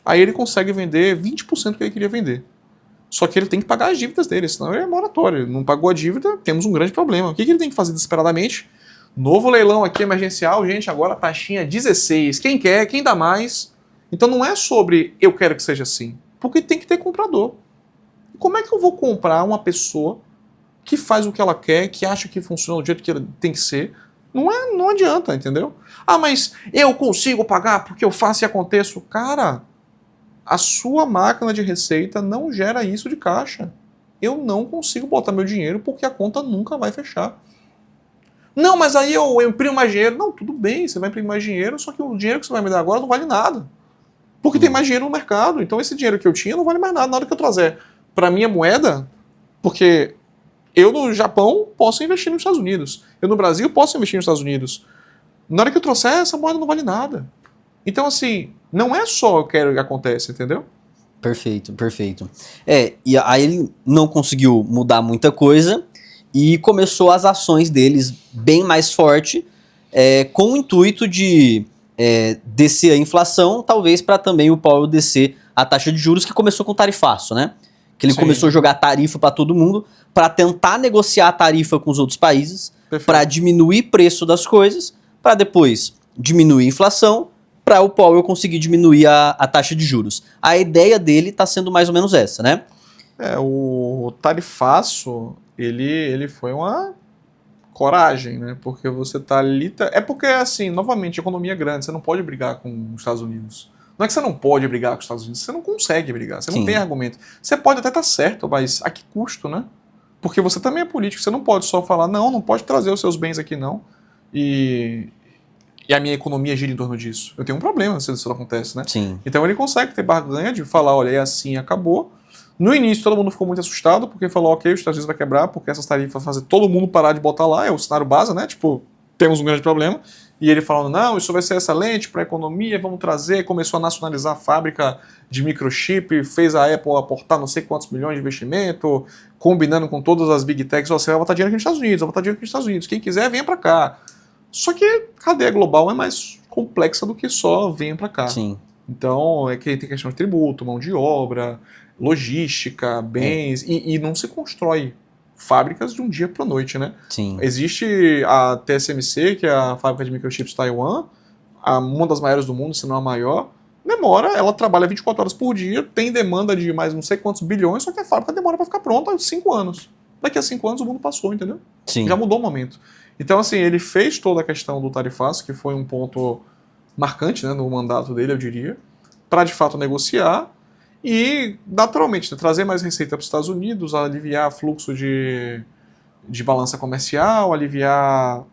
Aí ele consegue vender 20% que ele queria vender. Só que ele tem que pagar as dívidas dele, senão ele é moratório. Ele não pagou a dívida, temos um grande problema. O que ele tem que fazer desesperadamente? Novo leilão aqui emergencial, gente, agora taxinha 16. Quem quer, quem dá mais? Então não é sobre eu quero que seja assim, porque tem que ter comprador. Como é que eu vou comprar uma pessoa que faz o que ela quer, que acha que funciona do jeito que tem que ser? Não adianta, entendeu? Ah, mas eu consigo pagar porque eu faço e aconteço. Cara, a sua máquina de receita não gera isso de caixa. Eu não consigo botar meu dinheiro porque a conta nunca vai fechar. Não, mas aí eu imprimo mais dinheiro. Não, tudo bem, você vai imprimir mais dinheiro, só que o dinheiro que você vai me dar agora não vale nada. Porque tem mais dinheiro no mercado. Então esse dinheiro que eu tinha não vale mais nada. Na hora que eu trazer para minha moeda, porque eu no Japão posso investir nos Estados Unidos. Eu no Brasil posso investir nos Estados Unidos. Na hora que eu trouxer, essa moeda não vale nada. Então, assim, não é só eu quero que aconteça, entendeu? Perfeito, perfeito. E aí ele não conseguiu mudar muita coisa e começou as ações deles bem mais forte, com o intuito de descer a inflação, talvez para também o Powell descer a taxa de juros, que começou com o tarifaço, né? Que ele começou a jogar tarifa para todo mundo, para tentar negociar a tarifa com os outros países, para diminuir o preço das coisas, para depois diminuir a inflação, para o Powell conseguir diminuir a taxa de juros. A ideia dele está sendo mais ou menos essa, né? O tarifaço, ele foi uma coragem, né? Porque você tá ali... É porque, assim, novamente, a economia é grande, você não pode brigar com os Estados Unidos. Não é que você não pode brigar com os Estados Unidos, você não consegue brigar, você não tem argumento. Você pode até estar certo, mas a que custo, né? Porque você também é político, você não pode só falar, não pode trazer os seus bens aqui, não. E a minha economia gira em torno disso. Eu tenho um problema se isso não acontece, né? Sim. Então ele consegue ter barganha de falar, olha, é assim, acabou. No início todo mundo ficou muito assustado, porque falou, ok, os Estados Unidos vai quebrar, porque essas tarifas vão fazer todo mundo parar de botar lá, é o cenário base, né? Tipo, temos um grande problema. E ele falando, não, isso vai ser excelente para a economia, vamos trazer, começou a nacionalizar a fábrica de microchip, fez a Apple aportar não sei quantos milhões de investimento, combinando com todas as big techs, você vai botar dinheiro aqui nos Estados Unidos, vai botar dinheiro aqui nos Estados Unidos, quem quiser venha para cá. Só que a cadeia global é mais complexa do que só venha para cá. Sim. Então, é que tem questão de tributo, mão de obra, logística, bens, e não se constrói fábricas de um dia para a noite, né? Sim. Existe a TSMC, que é a fábrica de microchips Taiwan, uma das maiores do mundo, se não a maior. Demora, ela trabalha 24 horas por dia, tem demanda de mais não sei quantos bilhões, só que a fábrica demora para ficar pronta 5 anos. Daqui a 5 anos o mundo passou, entendeu? Sim. Já mudou o momento. Então, assim, ele fez toda a questão do tarifaço, que foi um ponto marcante, né, no mandato dele, eu diria, para de fato negociar e, naturalmente, né, trazer mais receita para os Estados Unidos, aliviar fluxo de balança comercial, aliviar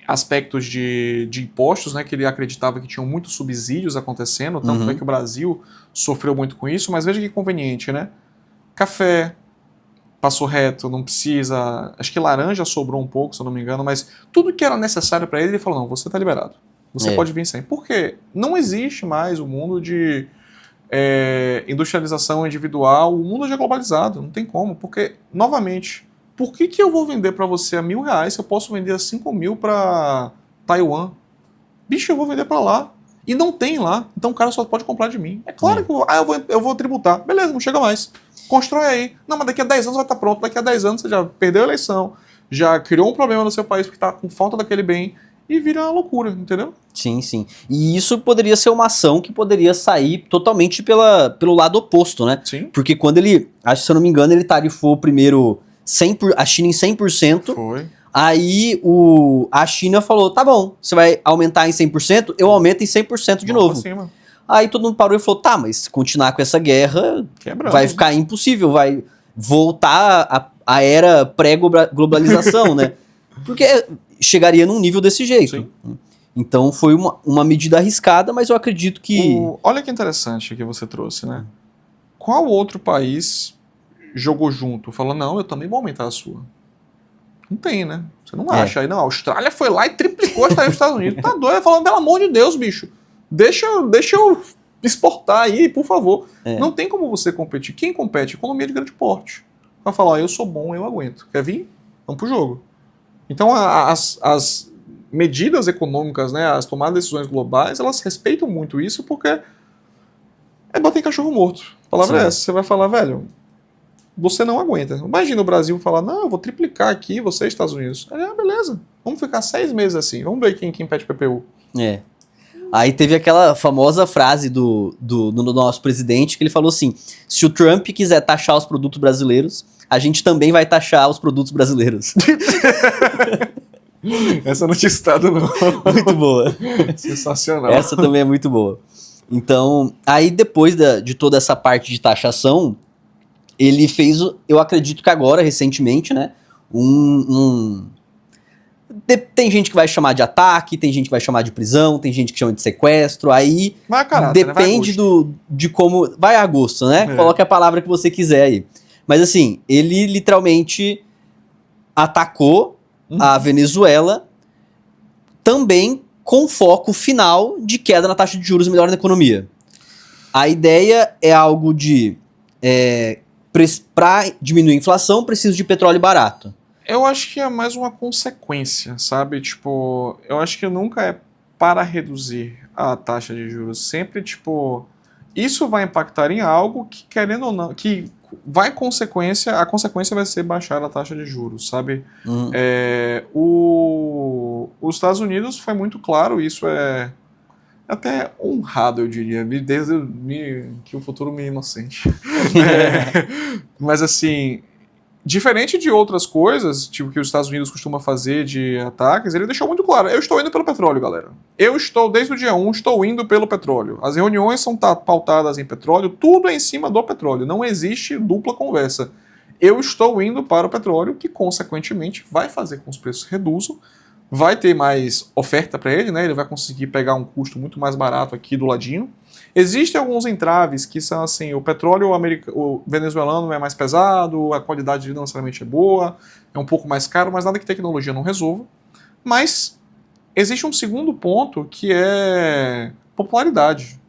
aspectos de impostos, né, que ele acreditava que tinham muitos subsídios acontecendo, tanto é que o Brasil sofreu muito com isso, mas veja que conveniente, né? Café passou reto, não precisa... Acho que laranja sobrou um pouco, se eu não me engano, mas tudo que era necessário para ele falou, não, você está liberado. Você pode vir sem. Por quê? Não existe mais o mundo de industrialização individual, o mundo já é globalizado, não tem como, porque, novamente, por que eu vou vender para você a R$1.000 se eu posso vender a 5 mil para Taiwan? Bicho, eu vou vender para lá. E não tem lá, então o cara só pode comprar de mim. É claro que eu vou tributar. Beleza, não chega mais. Constrói aí. Não, mas daqui a 10 anos vai estar pronto. Daqui a 10 anos você já perdeu a eleição, já criou um problema no seu país porque está com falta daquele bem e vira uma loucura, entendeu? Sim, sim. E isso poderia ser uma ação que poderia sair totalmente pelo lado oposto, né? Sim. Porque quando ele, acho que se eu não me engano, ele tarifou primeiro a China em 100%. Foi. Aí a China falou, tá bom, você vai aumentar em 100%, eu aumento em 100% de novo. Aí todo mundo parou e falou, tá, mas se continuar com essa guerra, vai ficar impossível, vai voltar a era pré-globalização, né? Porque chegaria num nível desse jeito. Sim. Então foi uma medida arriscada, mas eu acredito que... Olha que interessante que você trouxe, né? Qual outro país jogou junto, falou, não, eu também vou aumentar a sua? Não tem, né? Você não acha. Aí, não, a Austrália foi lá e triplicou os tarifas dos Estados Unidos. Tá doido, falando, pelo amor de Deus, bicho. Deixa eu exportar aí, por favor. Não tem como você competir. Quem compete? Economia de grande porte. Vai falar, eu sou bom, eu aguento. Quer vir? Vamos pro jogo. Então, as medidas econômicas, né, as tomadas de decisões globais, elas respeitam muito isso porque é bater em cachorro morto. A palavra é essa. Você vai falar, velho, você não aguenta. Imagina o Brasil falar, não, eu vou triplicar aqui, você Estados Unidos. Aí, beleza, vamos ficar 6 meses assim, vamos ver quem pede PPU. Aí teve aquela famosa frase do nosso presidente, que ele falou assim, se o Trump quiser taxar os produtos brasileiros, a gente também vai taxar os produtos brasileiros. Essa não tinha estado, não. Muito boa. Sensacional. Essa também é muito boa. Então, aí depois de toda essa parte de taxação, ele fez, eu acredito que agora, recentemente, né, tem gente que vai chamar de ataque, tem gente que vai chamar de prisão, tem gente que chama de sequestro, aí vai caráter, depende de como... Vai a gosto, né? Coloque a palavra que você quiser aí. Mas assim, ele literalmente atacou a Venezuela também com foco final de queda na taxa de juros e melhora na economia. A ideia é algo de... para diminuir a inflação, preciso de petróleo barato. Eu acho que é mais uma consequência, sabe? Tipo, eu acho que nunca é para reduzir a taxa de juros. Sempre, tipo, isso vai impactar em algo que, querendo ou não, que a consequência vai ser baixar a taxa de juros, sabe? Os Estados Unidos foi muito claro, isso é até honrado, eu diria, desde que o futuro me inocente. Mas assim, diferente de outras coisas, tipo que os Estados Unidos costuma fazer de ataques, ele deixou muito claro, eu estou indo pelo petróleo, galera. Eu estou, desde o dia 1, estou indo pelo petróleo. As reuniões são pautadas em petróleo, tudo é em cima do petróleo, não existe dupla conversa. Eu estou indo para o petróleo, que consequentemente vai fazer com que os preços reduzam, vai ter mais oferta para ele, né? Ele vai conseguir pegar um custo muito mais barato aqui do ladinho. Existem alguns entraves que são assim, o petróleo o venezuelano é mais pesado, a qualidade de vida não necessariamente é boa, é um pouco mais caro, mas nada que tecnologia não resolva. Mas existe um segundo ponto que é popularidade.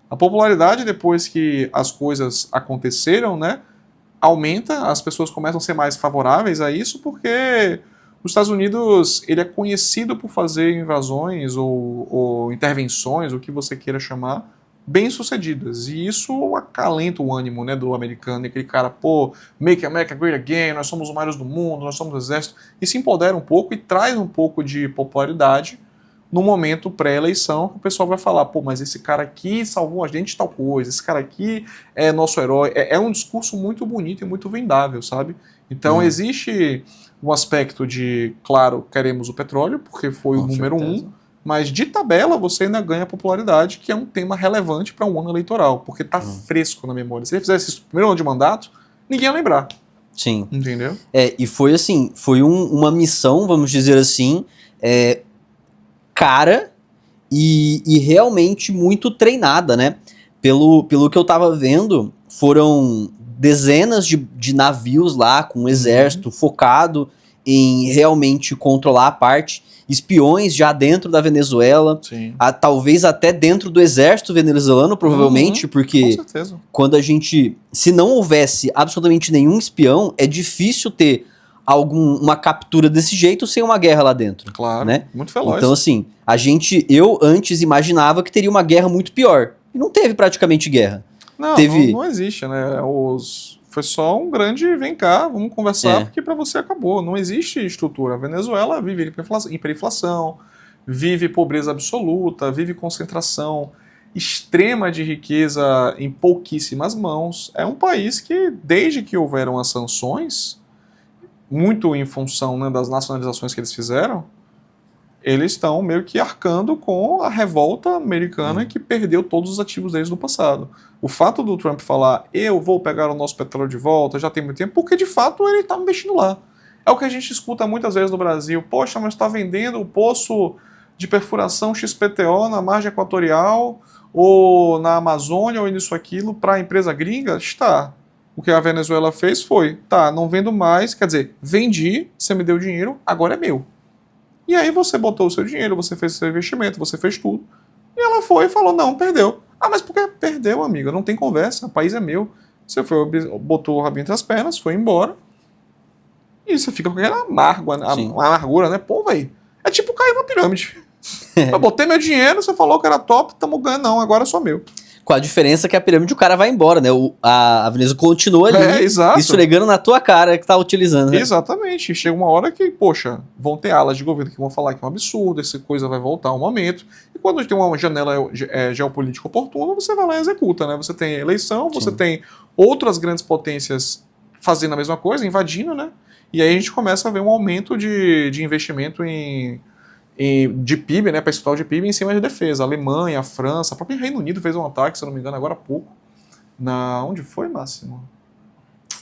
A popularidade, depois que as coisas aconteceram, né, aumenta, as pessoas começam a ser mais favoráveis a isso, porque os Estados Unidos, ele é conhecido por fazer invasões ou intervenções, o que você queira chamar, bem-sucedidas. E isso acalenta o ânimo, né, do americano, aquele cara, pô, make America great again, nós somos os maiores do mundo, nós somos o exército. E se empodera um pouco e traz um pouco de popularidade no momento pré-eleição, que o pessoal vai falar, pô, mas esse cara aqui salvou a gente de tal coisa, esse cara aqui é nosso herói. É um discurso muito bonito e muito vendável, sabe? Então existe o aspecto de, claro, queremos o petróleo, porque foi o número 1, mas de tabela você ainda ganha popularidade, que é um tema relevante para um ano eleitoral, porque tá fresco na memória. Se ele fizesse isso no primeiro ano de mandato, ninguém ia lembrar. Sim. Entendeu? E foi assim, foi uma missão, vamos dizer assim, cara e realmente muito treinada, né? Pelo que eu tava vendo, foram dezenas de navios lá com um exército focado em realmente controlar a parte, espiões já dentro da Venezuela, talvez até dentro do exército venezuelano, provavelmente, porque com certeza. Se não houvesse absolutamente nenhum espião, é difícil ter uma captura desse jeito sem uma guerra lá dentro. Claro, né? Muito veloz. Então assim, eu antes imaginava que teria uma guerra muito pior, e não teve praticamente guerra. Não existe, né? Foi só um grande, vem cá, vamos conversar, porque para você acabou. Não existe estrutura. A Venezuela vive hiperinflação, vive pobreza absoluta, vive concentração extrema de riqueza em pouquíssimas mãos. É um país que, desde que houveram as sanções, muito em função, né, das nacionalizações que eles fizeram, eles estão meio que arcando com a revolta americana que perdeu todos os ativos deles no passado. O fato do Trump falar, eu vou pegar o nosso petróleo de volta, já tem muito tempo, porque de fato ele está investindo lá. É o que a gente escuta muitas vezes no Brasil. Poxa, mas está vendendo o poço de perfuração XPTO na margem equatorial, ou na Amazônia, ou nisso aquilo, para a empresa gringa? Está. O que a Venezuela fez foi, tá, não vendo mais, quer dizer, vendi, você me deu dinheiro, agora é meu. E aí você botou o seu dinheiro, você fez o seu investimento, você fez tudo. E ela foi e falou, não, perdeu. Ah, mas por que perdeu, amiga? Não tem conversa, o país é meu. Você foi, botou o rabinho entre as pernas, foi embora. E você fica com aquela amargura, né? Pô, velho, é tipo cair numa pirâmide. Eu botei meu dinheiro, você falou que era top, tamo ganhando, não, agora é só meu. Com a diferença que a pirâmide o cara vai embora, né? A Venezuela continua ali, esfregando na tua cara que tá utilizando. Né? Exatamente. Chega uma hora que, poxa, vão ter alas de governo que vão falar que é um absurdo, essa coisa vai voltar um momento. E quando tem uma janela geopolítica oportuna, você vai lá e executa, né? Você tem eleição, você tem outras grandes potências fazendo a mesma coisa, invadindo, né? E aí a gente começa a ver um aumento de investimento de PIB, né, percentual de PIB em cima de defesa. A Alemanha, a França, o próprio Reino Unido fez um ataque, se eu não me engano, agora há pouco. Onde foi, Máximo? Não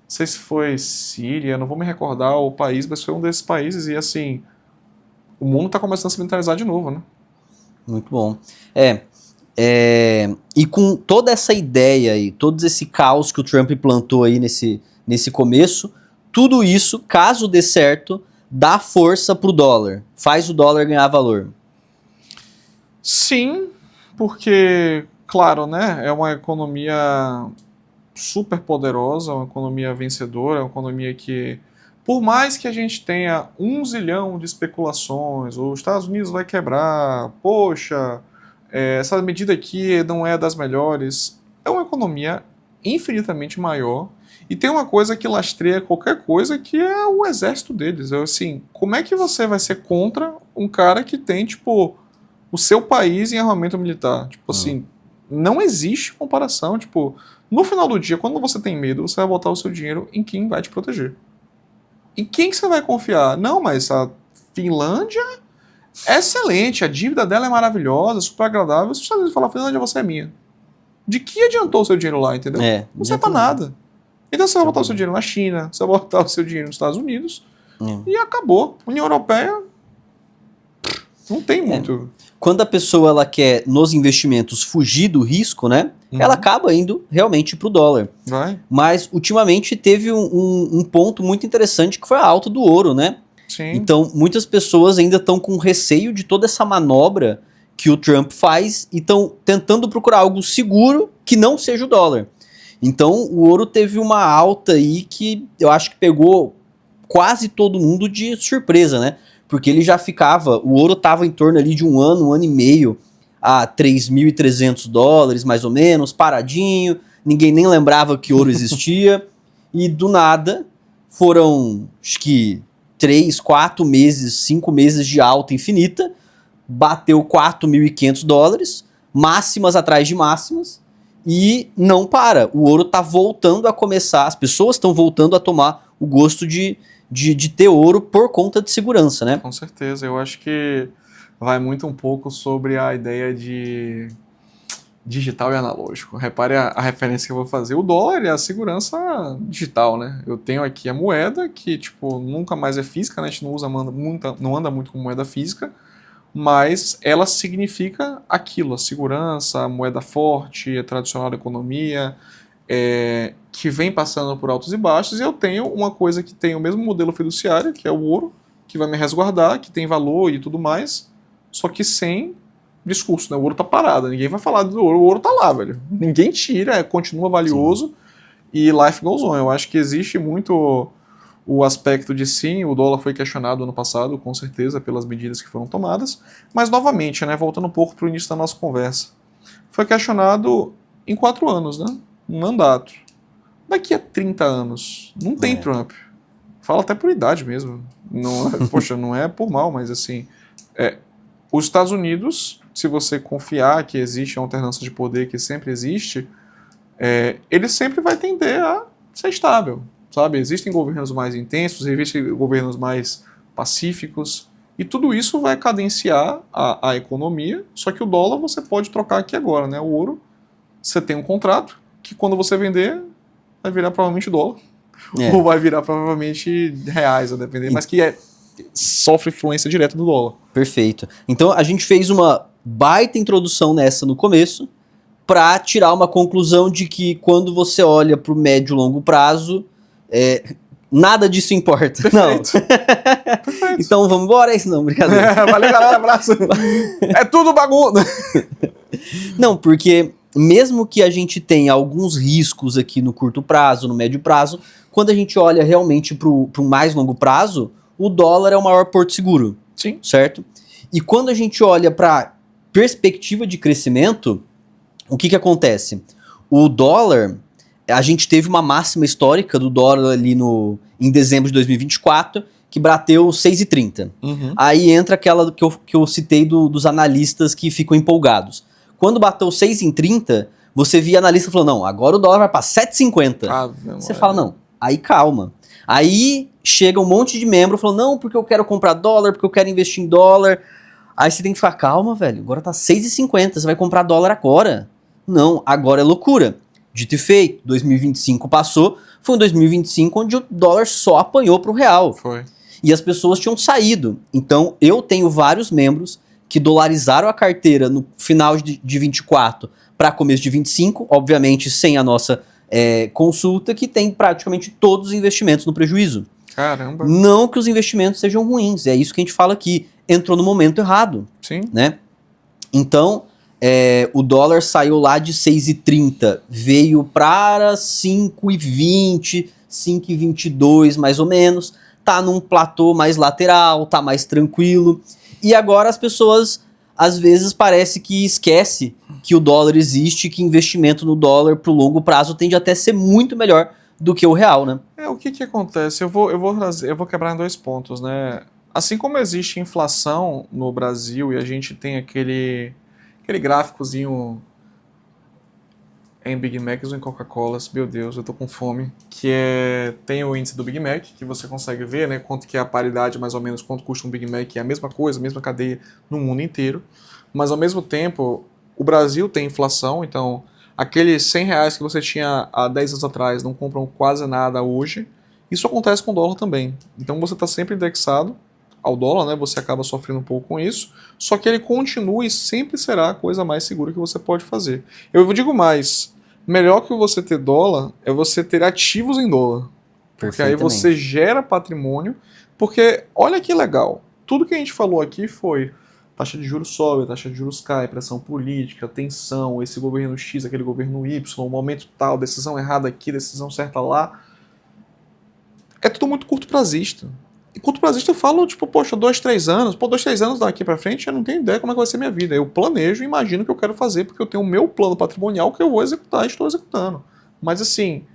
sei se foi Síria, não vou me recordar o país, mas foi um desses países e, assim, o mundo está começando a se militarizar de novo, né? Muito bom. E com toda essa ideia e todo esse caos que o Trump plantou aí nesse começo, tudo isso, caso dê certo, dá força pro dólar, faz o dólar ganhar valor. Sim, porque, claro, né, é uma economia super poderosa, uma economia vencedora, uma economia que, por mais que a gente tenha 1 zilhão de especulações, os Estados Unidos vai quebrar, poxa, essa medida aqui não é das melhores, é uma economia infinitamente maior. E tem uma coisa que lastreia qualquer coisa, que é o exército deles. Assim, como é que você vai ser contra um cara que tem, tipo, o seu país em armamento militar? Tipo assim, não existe comparação. Tipo, no final do dia, quando você tem medo, você vai botar o seu dinheiro em quem vai te proteger. Em quem que você vai confiar? Não, mas a Finlândia é excelente, a dívida dela é maravilhosa, super agradável. Se os Estados Unidos falar, Finlândia, você é minha. De que adiantou o seu dinheiro lá, entendeu? Não serve pra nada. Então você vai botar o seu dinheiro na China, você vai botar o seu dinheiro nos Estados Unidos e acabou. União Europeia não tem muito. Quando a pessoa ela quer, nos investimentos, fugir do risco, né? Ela acaba indo realmente pro dólar. Mas, ultimamente, teve um ponto muito interessante que foi a alta do ouro, né? Sim. Então, muitas pessoas ainda estão com receio de toda essa manobra que o Trump faz e estão tentando procurar algo seguro que não seja o dólar. Então, o ouro teve uma alta aí que eu acho que pegou quase todo mundo de surpresa, né? Porque ele já ficava, o ouro estava em torno ali de um ano e meio, a $3.300, mais ou menos, paradinho, ninguém nem lembrava que ouro existia, e do nada foram, acho que 3, 4 meses, 5 meses de alta infinita, bateu $4.500, máximas atrás de máximas, e não para. O ouro está voltando a começar, as pessoas estão voltando a tomar o gosto de ter ouro por conta de segurança, né? Com certeza. Eu acho que vai muito um pouco sobre a ideia de digital e analógico. Repare a referência que eu vou fazer. O dólar é a segurança digital, né? Eu tenho aqui a moeda que, tipo, nunca mais é física, né? A gente não anda muito com moeda física, mas ela significa aquilo, a segurança, a moeda forte, a tradicional economia, que vem passando por altos e baixos, e eu tenho uma coisa que tem o mesmo modelo fiduciário, que é o ouro, que vai me resguardar, que tem valor e tudo mais, só que sem discurso, né? O ouro tá parado, ninguém vai falar do ouro, o ouro tá lá, velho. Ninguém tira, continua valioso. Sim. E life goes on. Eu acho que existe muito o aspecto de sim, o dólar foi questionado ano passado, com certeza, pelas medidas que foram tomadas, mas novamente, né, voltando um pouco para o início da nossa conversa, foi questionado em 4 anos, né? Um mandato. Daqui a 30 anos, não tem Trump. Fala até por idade mesmo. Não, poxa, não é por mal, mas assim, os Estados Unidos, se você confiar que existe a alternância de poder que sempre existe, ele sempre vai tender a ser estável, sabe? Existem governos mais intensos, existem governos mais pacíficos, e tudo isso vai cadenciar a economia, só que o dólar você pode trocar aqui agora, né? O ouro, você tem um contrato, que quando você vender, vai virar provavelmente dólar, ou vai virar provavelmente reais, a depender, mas que sofre influência direta do dólar. Perfeito. Então a gente fez uma baita introdução nessa no começo, para tirar uma conclusão de que quando você olha para o médio e longo prazo, nada disso importa. Perfeito. Não. Perfeito. Então vamos embora, é isso não, brincadeira. Valeu, galera, abraço. É tudo bagunça. Não, porque mesmo que a gente tenha alguns riscos aqui no curto prazo, no médio prazo, quando a gente olha realmente para o mais longo prazo, o dólar é o maior porto seguro. Sim. Certo? E quando a gente olha para perspectiva de crescimento, o que acontece? O dólar, a gente teve uma máxima histórica do dólar ali em dezembro de 2024, que bateu 6,30. Uhum. Aí entra aquela que eu citei dos analistas que ficam empolgados. Quando bateu 6,30, você via analista falando, não, agora o dólar vai para 7,50. Você fala, não, aí calma. Aí chega um monte de membro falando, não, porque eu quero comprar dólar, porque eu quero investir em dólar. Aí você tem que ficar, calma, velho, agora tá 6,50, você vai comprar dólar agora. Não, agora é loucura. Dito e feito, 2025 passou, foi em 2025 onde o dólar só apanhou pro real. Foi. E as pessoas tinham saído. Então, eu tenho vários membros que dolarizaram a carteira no final de 24 para começo de 25, obviamente sem a nossa consulta, que tem praticamente todos os investimentos no prejuízo. Caramba. Não que os investimentos sejam ruins, é isso que a gente fala aqui. Entrou no momento errado. Sim. Né? Então, o dólar saiu lá de 6,30, veio para 5,20, 5,22 mais ou menos, tá num platô mais lateral, tá mais tranquilo, e agora as pessoas às vezes parece que esquece que o dólar existe, que investimento no dólar pro longo prazo tende até a ser muito melhor do que o real, né? O que acontece? Eu vou quebrar em 2 pontos, né? Assim como existe inflação no Brasil e a gente tem aquele gráficozinho em Big Macs ou em Coca-Colas, meu Deus, eu tô com fome, tem o índice do Big Mac, que você consegue ver, né, quanto que é a paridade, mais ou menos, quanto custa um Big Mac, é a mesma coisa, a mesma cadeia no mundo inteiro, mas ao mesmo tempo, o Brasil tem inflação, então aqueles R$100 que você tinha há 10 anos atrás não compram quase nada hoje. Isso acontece com o dólar também, então você está sempre indexado ao dólar, né? Você acaba sofrendo um pouco com isso, só que ele continua e sempre será a coisa mais segura que você pode fazer. Eu digo mais, melhor que você ter dólar é você ter ativos em dólar, porque aí você gera patrimônio, porque olha que legal, tudo que a gente falou aqui foi taxa de juros sobe, taxa de juros cai, pressão política, tensão, esse governo X, aquele governo Y, momento tal, decisão errada aqui, decisão certa lá, é tudo muito curto prazista. E curto prazista eu falo, tipo, poxa, 2, 3 anos. Pô, 2, 3 anos daqui pra frente eu não tenho ideia como é que vai ser minha vida. Eu planejo e imagino o que eu quero fazer, porque eu tenho o meu plano patrimonial que eu vou executar e estou executando. Mas assim,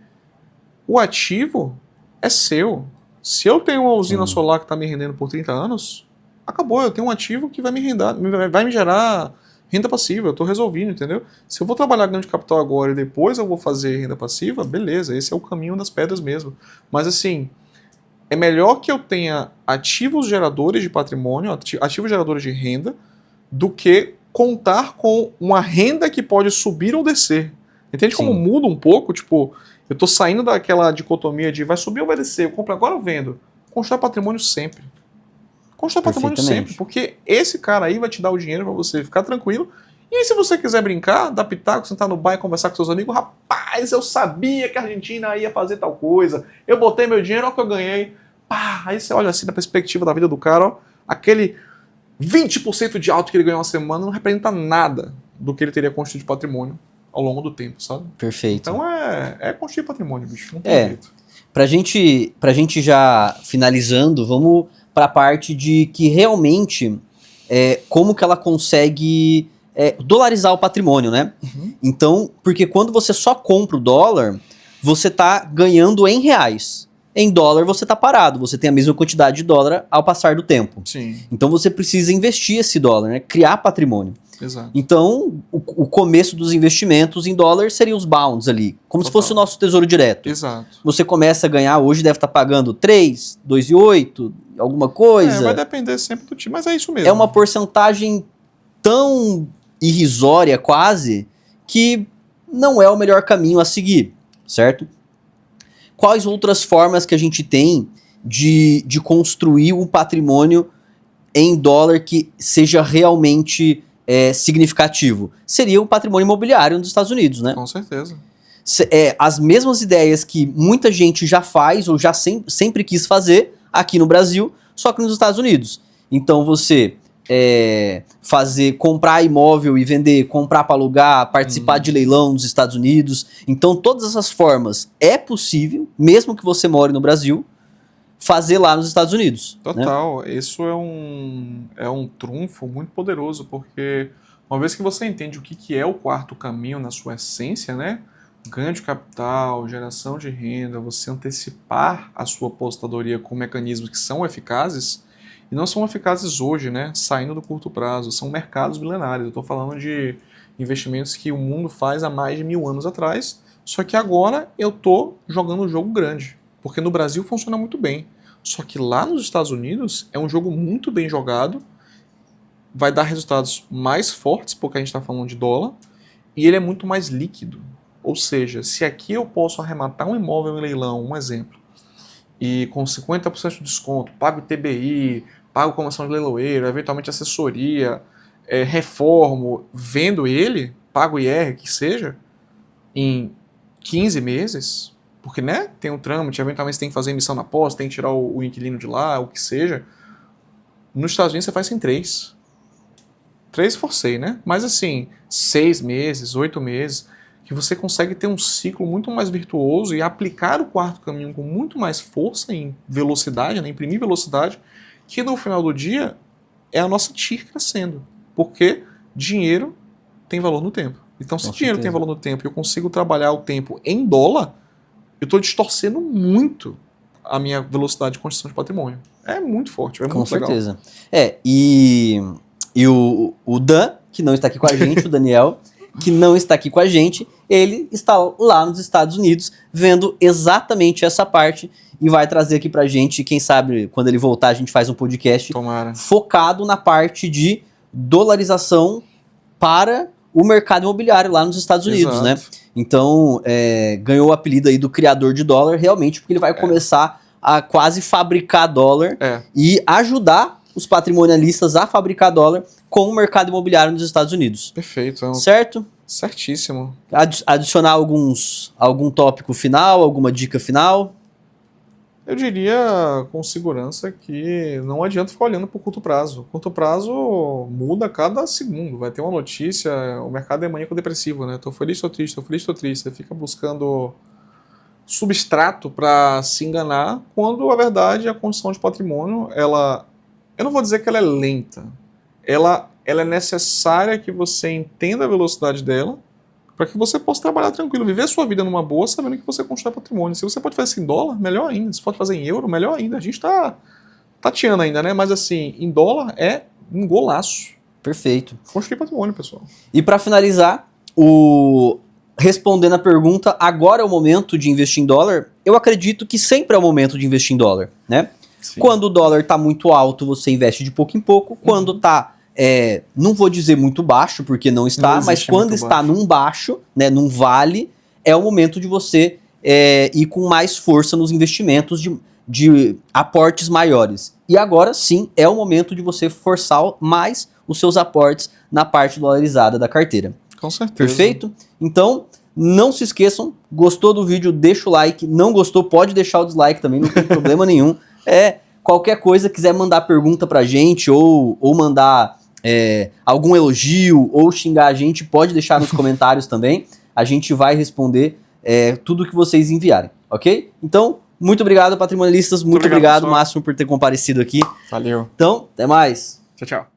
o ativo é seu. Se eu tenho uma usina solar que está me rendendo por 30 anos, acabou, eu tenho um ativo que vai me gerar renda passiva, eu estou resolvendo, entendeu? Se eu vou trabalhar ganho de capital agora e depois eu vou fazer renda passiva, beleza, esse é o caminho das pedras mesmo. Mas assim, é melhor que eu tenha ativos geradores de patrimônio, ativos geradores de renda, do que contar com uma renda que pode subir ou descer. Entende como muda um pouco? Tipo, eu estou saindo daquela dicotomia de vai subir ou vai descer, eu compro agora ou vendo. Constrói patrimônio sempre. Constrói patrimônio sempre, porque esse cara aí vai te dar o dinheiro para você ficar tranquilo. E aí, se você quiser brincar, dar pitaco, sentar no bar e conversar com seus amigos, rapaz, eu sabia que a Argentina ia fazer tal coisa, eu botei meu dinheiro, olha o que eu ganhei. Pá, aí você olha assim da perspectiva da vida do cara, ó, aquele 20% de alto que ele ganhou uma semana não representa nada do que ele teria construído de patrimônio ao longo do tempo, sabe? Perfeito. Então é construir patrimônio, bicho, não tem jeito. Pra gente já finalizando, vamos pra parte de que realmente como que ela consegue dolarizar o patrimônio, né? Uhum. Então, porque quando você só compra o dólar, você tá ganhando em reais. Em dólar você tá parado, você tem a mesma quantidade de dólar ao passar do tempo. Sim. Então você precisa investir esse dólar, né? Criar patrimônio. Exato. Então, o começo dos investimentos em dólar seriam os bonds ali, como se fosse o nosso tesouro direto. Exato. Você começa a ganhar, hoje deve estar pagando 3, 2,8, alguma coisa. Vai depender sempre do time, mas é isso mesmo. É uma porcentagem tão irrisória quase, que não é o melhor caminho a seguir, certo? Quais outras formas que a gente tem de construir um patrimônio em dólar que seja realmente significativo? Seria o patrimônio imobiliário nos Estados Unidos, né? Com certeza. As mesmas ideias que muita gente já faz ou já sempre quis fazer aqui no Brasil, só que nos Estados Unidos. Então você comprar imóvel e vender, comprar para alugar, participar de leilão nos Estados Unidos. Então todas essas formas é possível, mesmo que você more no Brasil, fazer lá nos Estados Unidos. Total, né? Isso é um trunfo muito poderoso, porque uma vez que você entende o que é o quarto caminho na sua essência, né? Ganho de capital, geração de renda, você antecipar a sua aposentadoria com mecanismos que são eficazes, e não são eficazes hoje, né? Saindo do curto prazo, são mercados milenários. Eu estou falando de investimentos que o mundo faz há mais de 1000 anos atrás, só que agora eu estou jogando um jogo grande, porque no Brasil funciona muito bem. Só que lá nos Estados Unidos é um jogo muito bem jogado, vai dar resultados mais fortes, porque a gente está falando de dólar, e ele é muito mais líquido. Ou seja, se aqui eu posso arrematar um imóvel em leilão, um exemplo, e com 50% de desconto, pago ITBI, pago comissão de leiloeiro, eventualmente assessoria, reformo, vendo ele, pago IR, que seja, em 15 meses, porque né, tem um trâmite, eventualmente você tem que fazer emissão na posse, tem que tirar o inquilino de lá, o que seja. Nos Estados Unidos você faz em 3. 3 forcei, né? Mas assim, 6 meses, 8 meses, que você consegue ter um ciclo muito mais virtuoso e aplicar o quarto caminho com muito mais força em velocidade, né, imprimir velocidade, que no final do dia é a nossa TIR crescendo, porque dinheiro tem valor no tempo. Então, se dinheiro tem valor no tempo e eu consigo trabalhar o tempo em dólar, eu estou distorcendo muito a minha velocidade de construção de patrimônio. É muito forte, é muito legal. Com certeza. E o Dan, que não está aqui com a gente, o Daniel, que não está aqui com a gente, ele está lá nos Estados Unidos vendo exatamente essa parte e vai trazer aqui pra gente, quem sabe quando ele voltar a gente faz um podcast focado na parte de dolarização para o mercado imobiliário lá nos Estados Unidos, né? Então, ganhou o apelido aí do criador de dólar, realmente, porque ele vai começar a quase fabricar dólar e ajudar os patrimonialistas a fabricar dólar com o mercado imobiliário nos Estados Unidos. Perfeito. Certo? Certíssimo. Adicionar algum tópico final, alguma dica final? Eu diria com segurança que não adianta ficar olhando para o curto prazo. O curto prazo muda a cada segundo. Vai ter uma notícia, o mercado é maníaco-depressivo, né? Tô feliz, tô triste, tô feliz, tô triste. Você fica buscando substrato para se enganar, quando a verdade, a construção de patrimônio, eu não vou dizer que ela é lenta. Ela é necessária que você entenda a velocidade dela, para que você possa trabalhar tranquilo, viver a sua vida numa boa, sabendo que você constrói patrimônio. Se você pode fazer isso em dólar, melhor ainda. Se pode fazer em euro, melhor ainda. A gente tá tateando ainda, né? Mas assim, em dólar é um golaço. Perfeito. Construir patrimônio, pessoal. E para finalizar, respondendo a pergunta, agora é o momento de investir em dólar? Eu acredito que sempre é o momento de investir em dólar, né? Sim. Quando o dólar tá muito alto, você investe de pouco em pouco. Quando tá não vou dizer muito baixo, porque não está, mas quando está num baixo, né, num vale, é o momento de você ir com mais força nos investimentos de aportes maiores. E agora sim é o momento de você forçar mais os seus aportes na parte dolarizada da carteira. Com certeza. Perfeito? Então, não se esqueçam, gostou do vídeo, deixa o like, não gostou, pode deixar o dislike também, não tem problema nenhum. Qualquer coisa, quiser mandar pergunta pra gente ou mandar algum elogio ou xingar a gente, pode deixar nos comentários também. A gente vai responder tudo que vocês enviarem, ok? Então, muito obrigado, patrimonialistas. Muito obrigado, Máximo, por ter comparecido aqui. Valeu. Então, até mais. Tchau, tchau.